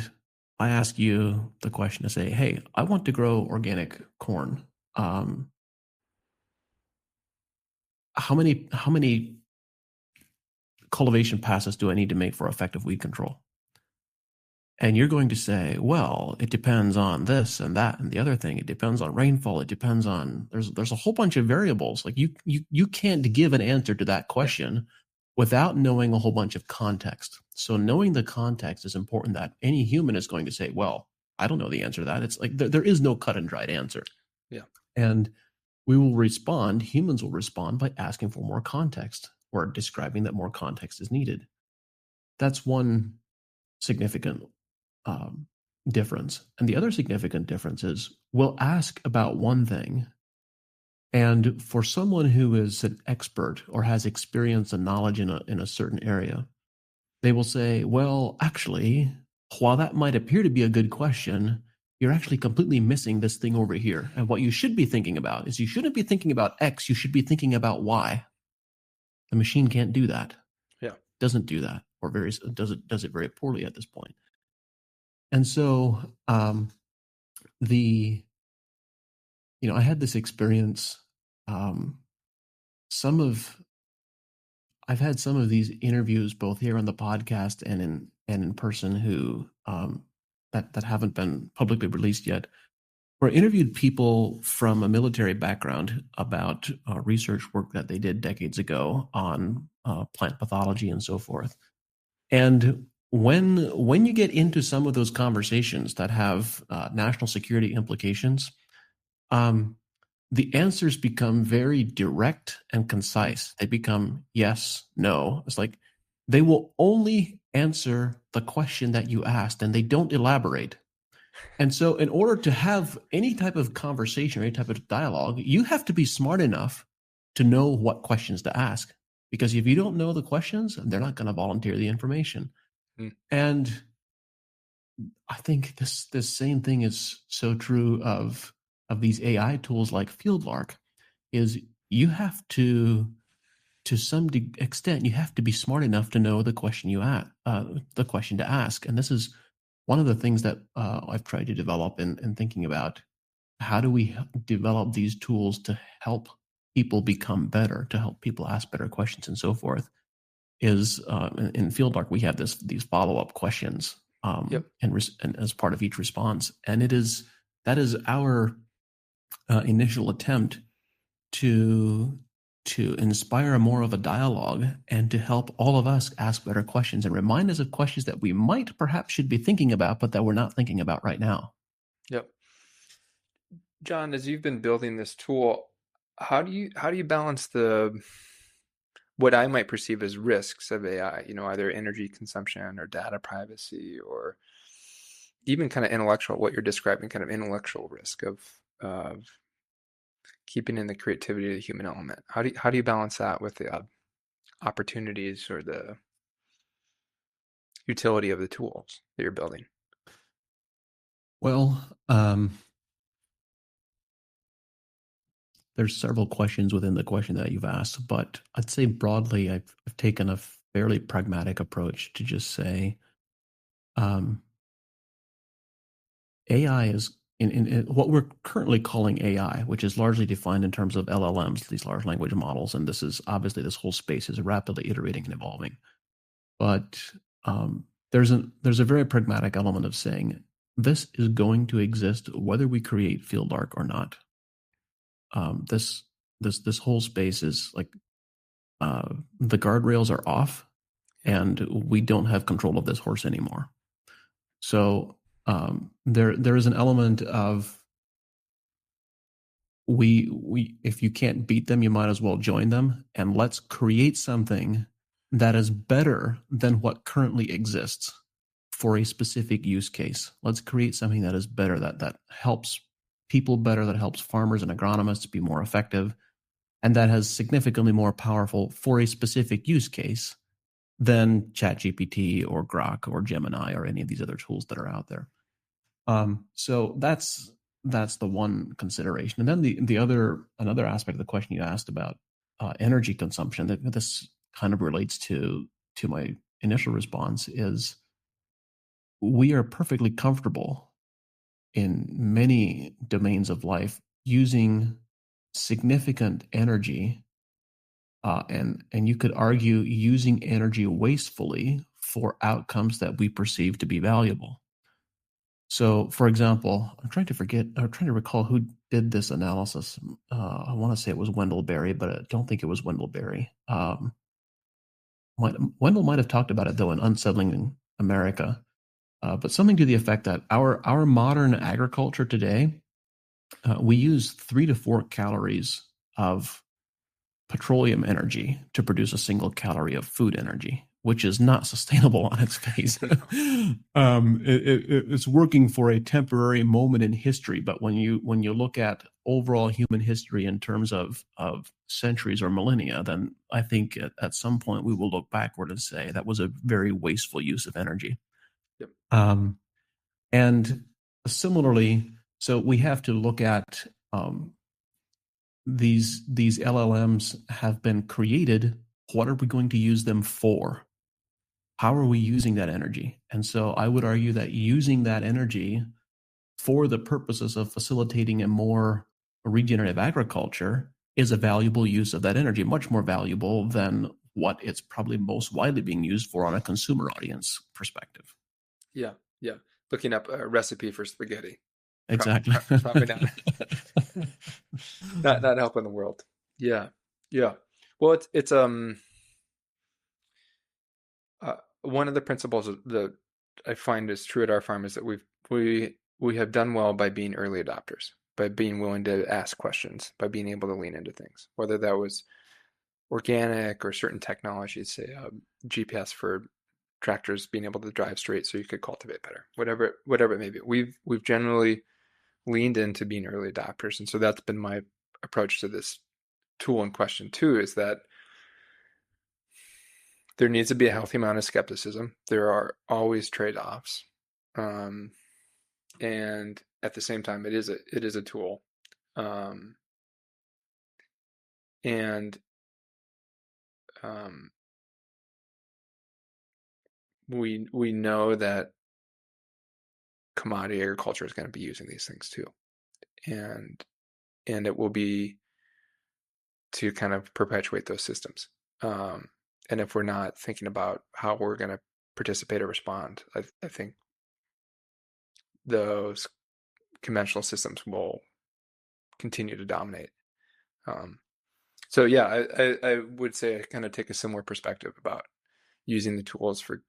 I ask you the question to say, hey, I want to grow organic corn. Um, how many cultivation passes do I need to make for effective weed control? And you're going to say, well, it depends on this and that and the other thing. It depends on rainfall. It depends on there's a whole bunch of variables. Like you can't give an answer to that Yeah. question without knowing a whole bunch of context. So knowing the context is important. That any human is going to say, well, I don't know the answer to that. It's like there is no cut and dried answer. Yeah. And we will respond, humans will respond by asking for more context or describing that more context is needed. That's one significant um, difference. And the other significant difference is we'll ask about one thing. And for someone who is an expert or has experience and knowledge in a certain area, they will say, well, actually, while that might appear to be a good question, you're actually completely missing this thing over here. And what you should be thinking about is you shouldn't be thinking about X, you should be thinking about Y. The machine can't do that. Yeah. Doesn't do that, or does it very poorly at this point. And so the I had this experience. Um, some of I've had some of these interviews both here on the podcast and in person who that haven't been publicly released yet. Where I interviewed people from a military background about research work that they did decades ago on plant pathology and so forth. And when you get into some of those conversations that have national security implications, um, the answers become very direct and Mm. concise. They become yes, no. It's like they will only answer the question that you asked and they don't elaborate. And so, in order to have any type of conversation or any type of dialogue, you have to be smart enough to know what questions to ask. Because if you don't know the questions, they're not going to volunteer the information. Mm. And I think this same thing is so true of these AI tools like FieldLark. Is you have to some extent you have to be smart enough to know the question the question to ask. And this is one of the things that I've tried to develop in thinking about how do we develop these tools to help people become better, to help people ask better questions and so forth. Is in FieldArc we have these follow up questions Yep. and as part of each response, and that is our initial attempt to inspire more of a dialogue and to help all of us ask better questions and remind us of questions that we might perhaps should be thinking about, but that we're not thinking about right now. Yep. John, as you've been building this tool, how do you balance the what I might perceive as risks of AI, either energy consumption or data privacy or even kind of intellectual, what you're describing, kind of intellectual risk of keeping in the creativity of the human element. How do you balance that with the opportunities or the utility of the tools that you're building? Well, there's several questions within the question that you've asked, but I'd say broadly, I've taken a fairly pragmatic approach to just say um, AI is in what we're currently calling AI, which is largely defined in terms of LLMs, these large language models, and this is obviously this whole space is rapidly iterating and evolving. But there's a very pragmatic element of saying this is going to exist whether we create field arc or not. This whole space is like the guardrails are off, Yeah. and we don't have control of this horse anymore. So there is an element of we if you can't beat them, you might as well join them, and let's create something that is better than what currently exists for a specific use case. Let's create something that is better, that helps people better, that helps farmers and agronomists be more effective, and that has significantly more powerful for a specific use case than ChatGPT or Grok or Gemini or any of these other tools that are out there. So that's the one consideration, and then another aspect of the question you asked about energy consumption. That this kind of relates to my initial response is we are perfectly comfortable in many domains of life using significant energy, and you could argue using energy wastefully for outcomes that we perceive to be valuable. So, for example, I'm trying to recall who did this analysis. I want to say it was Wendell Berry, but I don't think it was Wendell Berry. Wendell might have talked about it, though, in Unsettling America, but something to the effect that our modern agriculture today, we use 3 to 4 calories of petroleum energy to produce a single calorie of food energy, which is not sustainable on its face. It's working for a temporary moment in history, but when you look at overall human history in terms of centuries or millennia, then I think at some point we will look backward and say that was a very wasteful use of energy. Yep. And similarly, so we have to look at these LLMs have been created. What are we going to use them for? How are we using that energy? And so I would argue that using that energy for the purposes of facilitating a more regenerative agriculture is a valuable use of that energy, much more valuable than what it's probably most widely being used for on a consumer audience perspective. Yeah. Yeah. Looking up a recipe for spaghetti. Exactly. Probably not. Not helping the world. Yeah. Yeah. Well, it's one of the principles that I find is true at our farm is that we have done well by being early adopters, by being willing to ask questions, by being able to lean into things, whether that was organic or certain technologies, say GPS for tractors being able to drive straight so you could cultivate better, whatever it may be. We've generally leaned into being early adopters, and so that's been my approach to this tool in question too, is that there needs to be a healthy amount of skepticism. There are always trade-offs, and at the same time, it is a tool, and we know that commodity agriculture is going to be using these things too, and it will be to kind of perpetuate those systems. And if we're not thinking about how we're going to participate or respond, I think those conventional systems will continue to dominate. So yeah, I would say I kind of take a similar perspective about using the tools for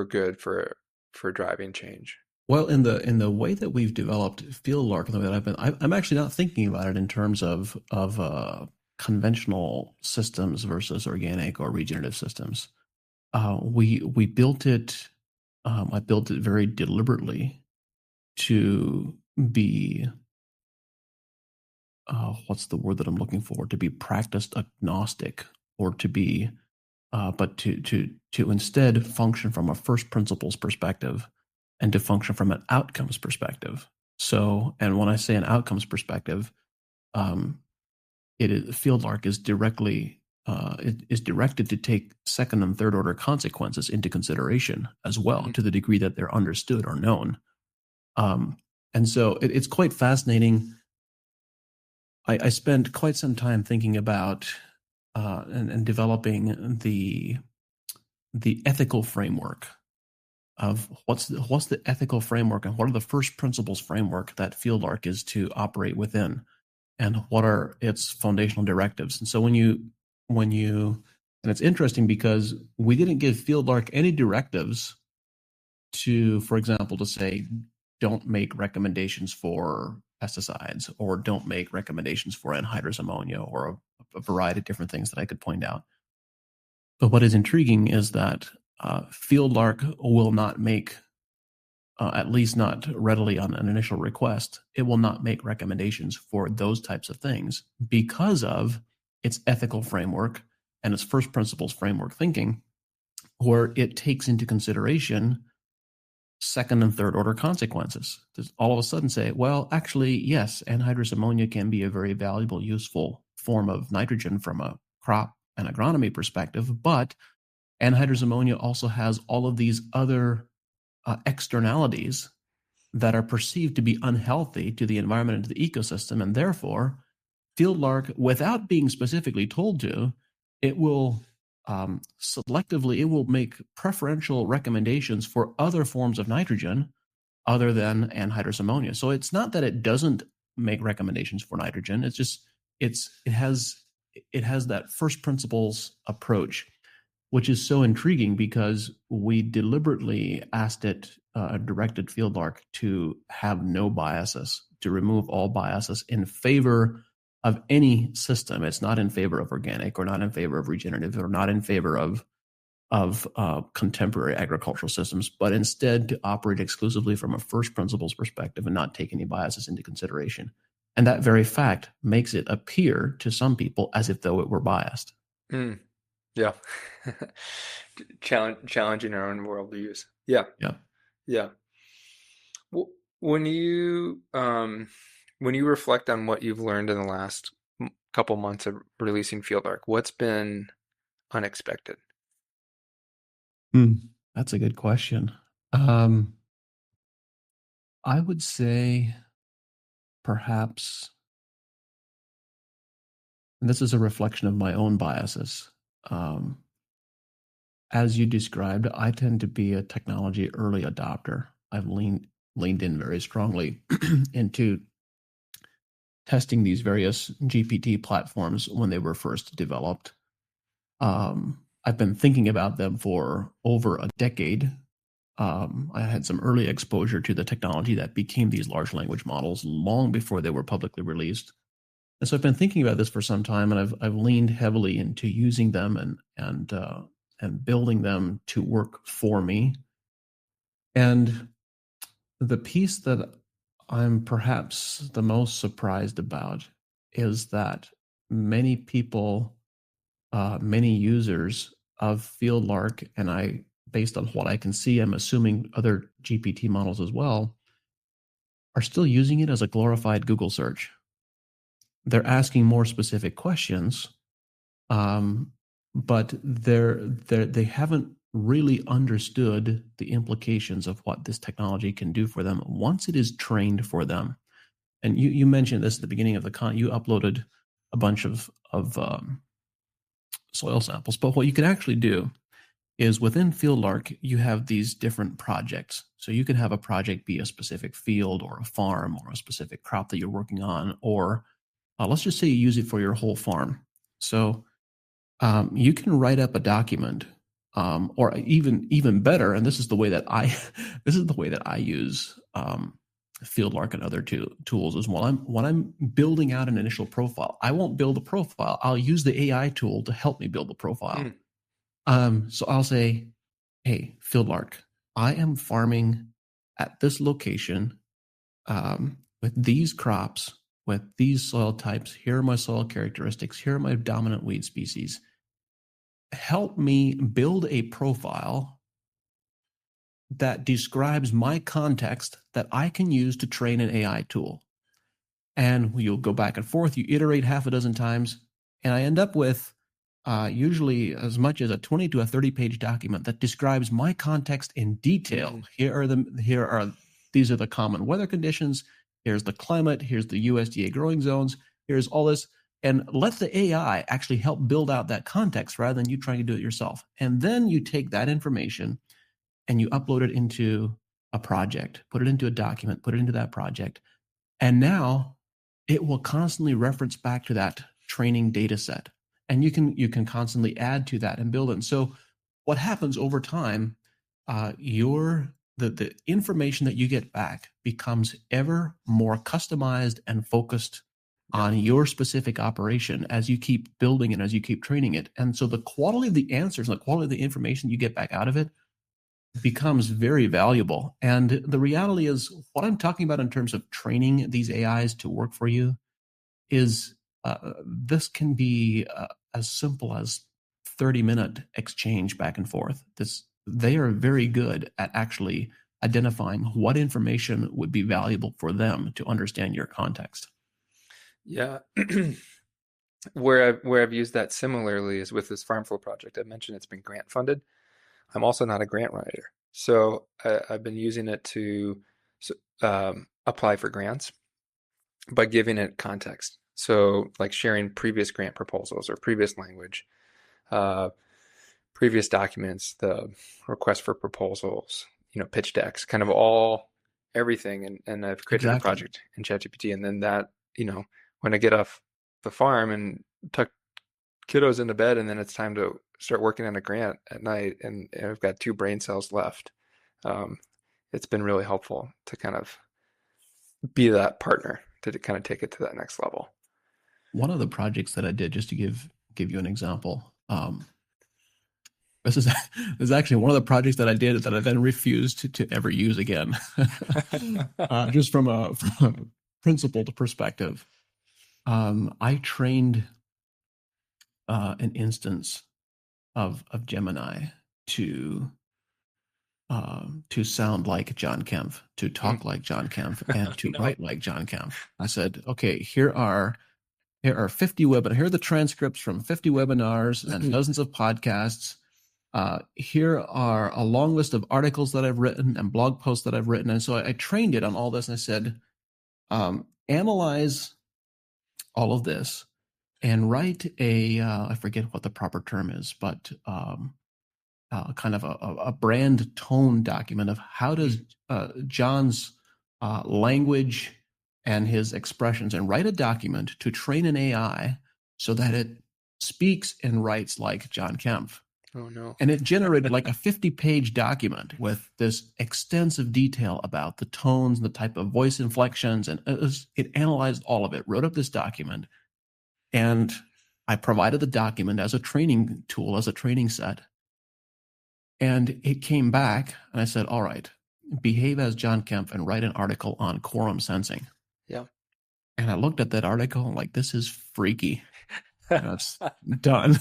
good for driving change. Well, in the way that we've developed field lark, the way that I'm actually not thinking about it in terms of conventional systems versus organic or regenerative systems. We built it. I built it very deliberately to be what's the word that I'm looking for? To be practice agnostic, or to be, but to instead function from a first principles perspective, and to function from an outcomes perspective. So, and when I say an outcomes perspective, um, it is FieldLark is directly is directed to take second and third order consequences into consideration as well, Mm. to the degree that they're understood or known. Um, and so it's quite fascinating. I spent quite some time thinking about and developing the ethical framework of what's the ethical framework, and what are the first principles framework that FieldLark is to operate within, and what are its foundational directives. And so when you and it's interesting because we didn't give FieldLark any directives to, for example, to say, don't make recommendations for pesticides, or don't make recommendations for anhydrous ammonia, or a variety of different things that I could point out. But what is intriguing is that FieldLark will not make, at least not readily on an initial request, it will not make recommendations for those types of things because of its ethical framework and its first principles framework thinking, where it takes into consideration second and third order consequences. Does all of a sudden say, well, actually, yes, anhydrous ammonia can be a very valuable, useful form of nitrogen from a crop and agronomy perspective, but anhydrous ammonia also has all of these other externalities that are perceived to be unhealthy to the environment and to the ecosystem, and therefore, FieldLark, without being specifically told to, it will selectively, it will make preferential recommendations for other forms of nitrogen other than anhydrous ammonia. So it's not that it doesn't make recommendations for nitrogen. It's just it has that first principles approach, which is so intriguing because we deliberately asked it, directed FieldLark to have no biases, to remove all biases in favor of any system. It's not in favor of organic, or not in favor of regenerative, or not in favor of contemporary agricultural systems, but instead to operate exclusively from a first principles perspective and not take any biases into consideration. And that very fact makes it appear to some people as if though it were biased. Mm. Yeah. Challenging our own worldviews. Yeah. Yeah. Yeah. Well, when you reflect on what you've learned in the last couple months of releasing FieldArc, what's been unexpected? That's a good question. Um, I would say perhaps, and this is a reflection of my own biases. Um, as you described, I tend to be a technology early adopter. I've leaned in very strongly into testing these various GPT platforms when they were first developed. I've been thinking about them for over a decade. I had some early exposure to the technology that became these large language models long before they were publicly released. And so I've been thinking about this for some time, and I've leaned heavily into using them and building them to work for me. And the piece that I'm perhaps the most surprised about is that many people, many users of FieldLark, and based on what I can see, I'm assuming other GPT models as well, are still using it as a glorified Google search. They're asking more specific questions, but they haven't really understood the implications of what this technology can do for them once it is trained for them. And you mentioned this at the beginning of you uploaded a bunch of soil samples, but what you can actually do is within FieldLark, you have these different projects. So you can have a project be a specific field or a farm or a specific crop that you're working on, or let's just say you use it for your whole farm. So you can write up a document, or even better, and this is the way that I this is the way that I use FieldLark and other tools is when I'm building out an initial profile, I won't build a profile. I'll use the AI tool to help me build the profile. Mm. So I'll say, hey, FieldLark, I am farming at this location. with these crops, with these soil types, here are my soil characteristics, here are my dominant weed species. Help me build a profile that describes my context that I can use to train an AI tool. And you'll go back and forth, you iterate half a dozen times, and I end up with usually as much as a 20 to a 30-page document that describes my context in detail. Mm-hmm. These are the common weather conditions. Here's the climate. Here's the USDA growing zones. Here's all this. And let the AI actually help build out that context rather than you trying to do it yourself. And then you take that information and you upload it into a project, put it into a document, put it into that project. And now it will constantly reference back to that training data set. And you can constantly add to that and build it. And so what happens over time, the information that you get back becomes ever more customized and focused on your specific operation as you keep building it, as you keep training it. And so the quality of the answers and the quality of the information you get back out of it becomes very valuable. And the reality is, what I'm talking about in terms of training these AIs to work for you is this can be as simple as 30-minute exchange back and forth. They are very good at actually identifying what information would be valuable for them to understand your context. Yeah. Where I've used that similarly is with this FarmFlow project. I mentioned it's been grant funded. I'm also not a grant writer, so I've been using it to apply for grants by giving it context. So like sharing previous grant proposals or previous language, previous documents, the request for proposals, pitch decks, kind of everything. And I've created a project in ChatGPT. And then that, when I get off the farm and tuck kiddos into bed, and then it's time to start working on a grant at night, and I've got 2 brain cells left. It's been really helpful to kind of be that partner to kind of take it to that next level. One of the projects that I did, just to give you an example, this is actually one of the projects that I did that I then refused to ever use again, just from a principled perspective. I trained an instance of Gemini to sound like John Kempf, to talk like John Kempf, and to write like John Kempf. I said, okay, here are 50 webinars. Here are the transcripts from 50 webinars and dozens of podcasts. Here are a long list of articles that I've written and blog posts that I've written. And so I trained it on all this, and I said, analyze all of this and write I forget what the proper term is, but kind of a brand tone document of how does John's language and his expressions, and write a document to train an AI so that it speaks and writes like John Kempf. Oh, no. And it generated like a 50-page document with this extensive detail about the tones and the type of voice inflections. And it analyzed all of it, wrote up this document. And I provided the document as a training tool, as a training set. And it came back, and I said, all right, behave as John Kempf and write an article on quorum sensing. Yeah. And I looked at that article and like, this is freaky. That's done.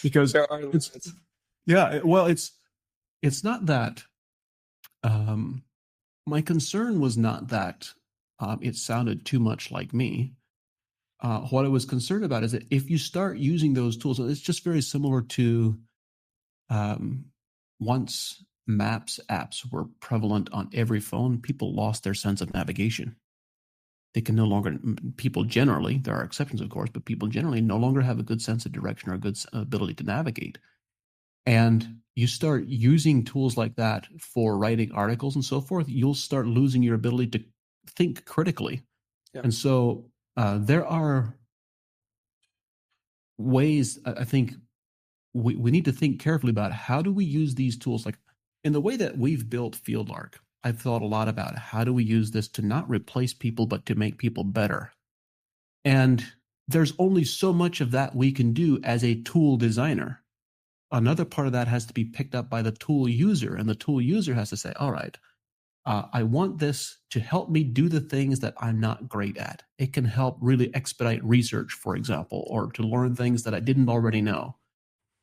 Because there are limits. It's not that. My concern was not that it sounded too much like me. What I was concerned about is that if you start using those tools, it's just very similar to once maps apps were prevalent on every phone, people lost their sense of navigation. They can no longer, people generally, there are exceptions of course, but people generally no longer have a good sense of direction or a good ability to navigate. And you start using tools like that for writing articles and so forth, you'll start losing your ability to think critically. Yeah. And so there are ways, I think, we need to think carefully about how do we use these tools. Like in the way that we've built FieldArc, I've thought a lot about how do we use this to not replace people, but to make people better. And there's only so much of that we can do as a tool designer. Another part of that has to be picked up by the tool user, and the tool user has to say, all right, I want this to help me do the things that I'm not great at. It can help really expedite research, for example, or to learn things that I didn't already know.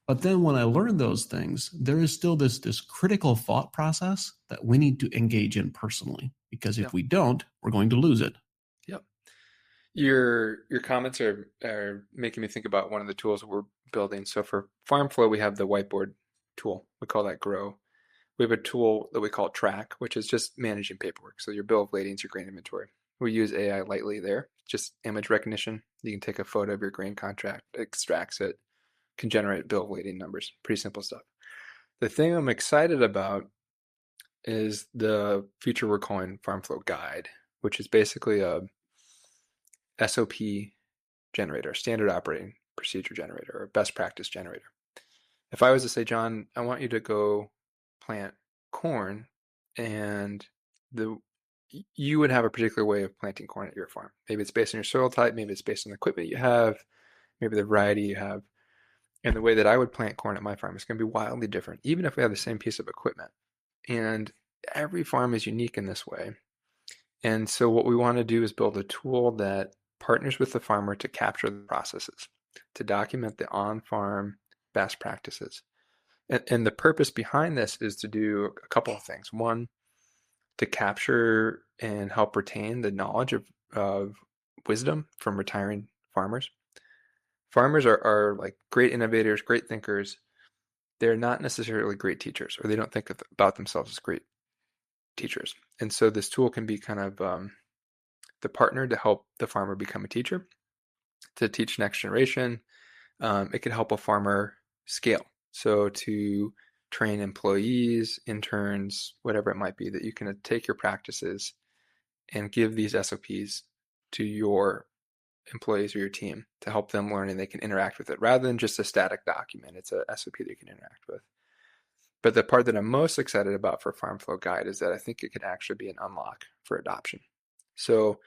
But then when I learn those things, there is still this critical thought process that we need to engage in personally, because Yeah. if we don't, we're going to lose it. Yep. Your comments are making me think about one of the tools we're building. So for FarmFlow, we have the whiteboard tool. We call that Grow. We have a tool that we call Track, which is just managing paperwork. So your bill of lading, your grain inventory. We use AI lightly there, just image recognition. You can take a photo of your grain contract, extracts it, can generate bill of lading numbers. Pretty simple stuff. The thing I'm excited about is the feature we're calling FarmFlow Guide, which is basically a SOP generator, standard operating procedure generator, or best practice generator. If I was to say, John, I want you to go plant corn, and the you would have a particular way of planting corn at your farm. Maybe it's based on your soil type, maybe it's based on the equipment you have, maybe the variety you have. And the way that I would plant corn at my farm is going to be wildly different, even if we have the same piece of equipment. And every farm is unique in this way. And so what we want to do is build a tool that partners with the farmer to capture the processes, to document the on-farm best practices. And the purpose behind this is to do a couple of things. One, to capture and help retain the knowledge of wisdom from retiring farmers. Farmers are like great innovators, great thinkers. They're not necessarily great teachers, or they don't think about themselves as great teachers. And so this tool can be kind of the partner to help the farmer become a teacher, to teach next generation. It can help a farmer scale. So to train employees, interns, whatever it might be, that you can take your practices and give these SOPs to your employees or your team to help them learn, and they can interact with it rather than just a static document. It's a SOP that you can interact with. But the part that I'm most excited about for FarmFlow Guide is that I think it could actually be an unlock for adoption. So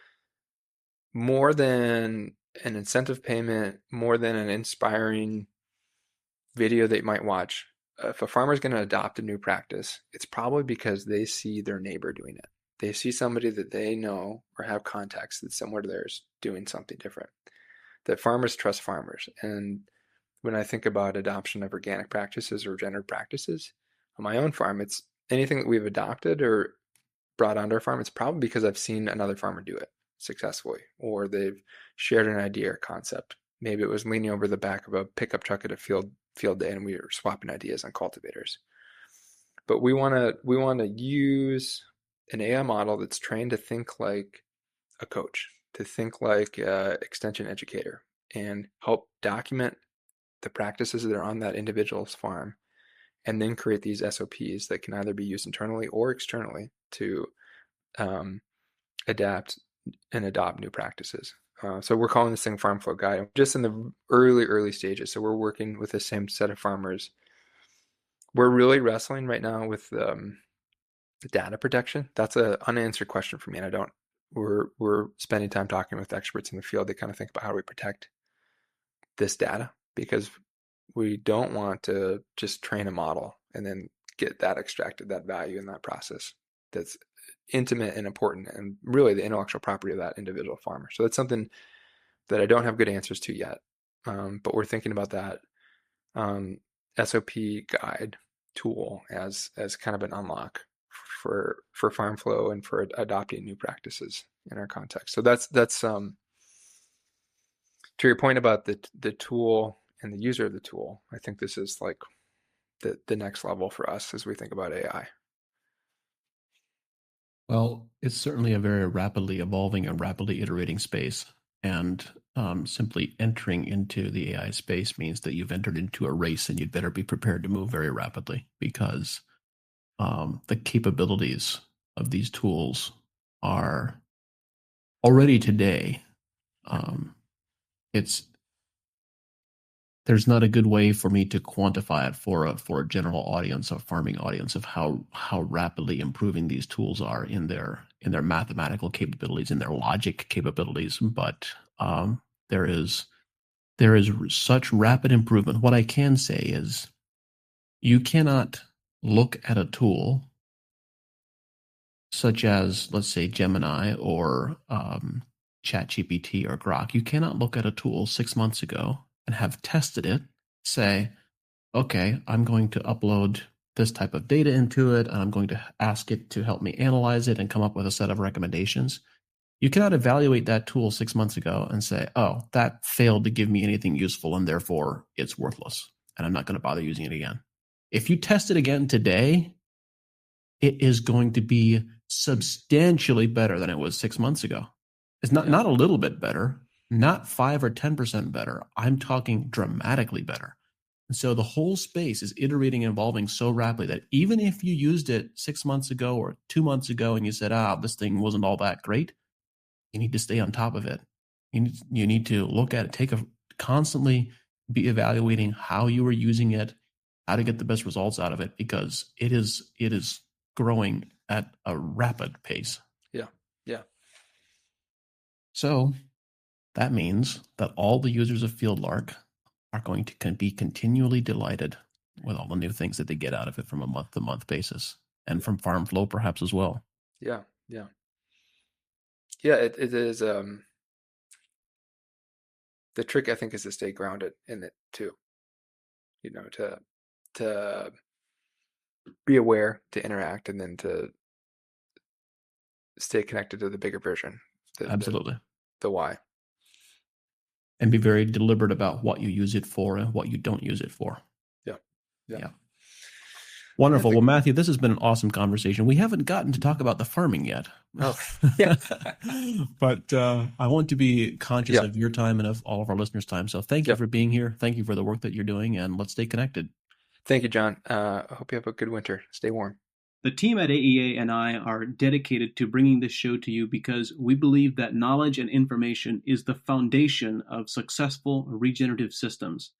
more than an incentive payment, more than an inspiring video they might watch, if a farmer is going to adopt a new practice, it's probably because they see their neighbor doing it. They see somebody that they know or have contacts that's similar to theirs doing something different. That farmers trust farmers. And when I think about adoption of organic practices or regenerative practices on my own farm, it's anything that we've adopted or brought onto our farm, it's probably because I've seen another farmer do it successfully, or they've shared an idea or concept. Maybe it was leaning over the back of a pickup truck at a field day and we were swapping ideas on cultivators. But we want to use an AI model that's trained to think like a coach, to think like an extension educator, and help document the practices that are on that individual's farm, and then create these SOPs that can either be used internally or externally to adapt and adopt new practices. So we're calling this thing FarmFlow Guide. Just in the early stages. So we're working with the same set of farmers. We're really wrestling right now with data protection. That's an unanswered question for me, and I don't. We're spending time talking with experts in the field to kind of think about how do we protect this data, because we don't want to just train a model and then get that extracted, that value in that process that's intimate and important and really the intellectual property of that individual farmer. So that's something that I don't have good answers to yet, but we're thinking about that SOP guide tool as kind of an unlock for FarmFlow and for adopting new practices in our context. So that's to your point about the tool and the user of the tool. I think this is like the next level for us as we think about AI. Well, it's certainly a very rapidly evolving and rapidly iterating space. And simply entering into the AI space means that you've entered into a race, and you'd better be prepared to move very rapidly, because the capabilities of these tools are already today. It's there's not a good way for me to quantify it for a general audience, a farming audience, of how rapidly improving these tools are in their mathematical capabilities, in their logic capabilities. But there is such rapid improvement. What I can say is, you cannot look at a tool such as, let's say, Gemini or ChatGPT or Grok, you cannot look at a tool 6 months ago and have tested it, say, okay, I'm going to upload this type of data into it, and I'm going to ask it to help me analyze it and come up with a set of recommendations. You cannot evaluate that tool 6 months ago and say, oh, that failed to give me anything useful, and therefore it's worthless, and I'm not going to bother using it again. If you test it again today, it is going to be substantially better than it was 6 months ago. It's not, Yeah. not a little bit better, not 5 or 10% better. I'm talking dramatically better. And so the whole space is iterating and evolving so rapidly that even if you used it 6 months ago or 2 months ago and you said, this thing wasn't all that great, you need to stay on top of it. You need to look at it, constantly be evaluating how you are using it, how to get the best results out of it, because it is growing at a rapid pace. Yeah. Yeah. So that means that all the users of FieldLark are going to be continually delighted with all the new things that they get out of it from a month-to-month basis, and from FarmFlow perhaps as well. Yeah. Yeah. Yeah. It is. The trick, I think, is to stay grounded in it too. To be aware, to interact, and then to stay connected to the bigger vision. Absolutely. The why. And be very deliberate about what you use it for and what you don't use it for. Yeah. Yeah. Wonderful. Well, Matthew, this has been an awesome conversation. We haven't gotten to talk about the farming yet. Oh, yeah. But I want to be conscious of your time and of all of our listeners' time. So thank you for being here. Thank you for the work that you're doing, and let's stay connected. Thank you, John. I hope you have a good winter. Stay warm. The team at AEA and I are dedicated to bringing this show to you because we believe that knowledge and information is the foundation of successful regenerative systems.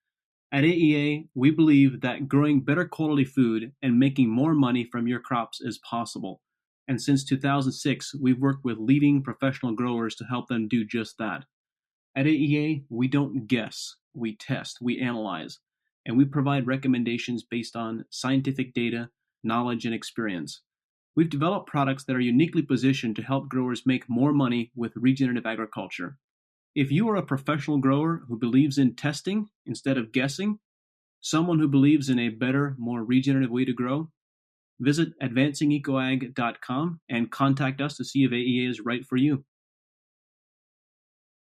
At AEA, we believe that growing better quality food and making more money from your crops is possible. And since 2006, we've worked with leading professional growers to help them do just that. At AEA, we don't guess, we test, we analyze, and we provide recommendations based on scientific data, knowledge, and experience. We've developed products that are uniquely positioned to help growers make more money with regenerative agriculture. If you are a professional grower who believes in testing instead of guessing, someone who believes in a better, more regenerative way to grow, visit advancingecoag.com and contact us to see if AEA is right for you.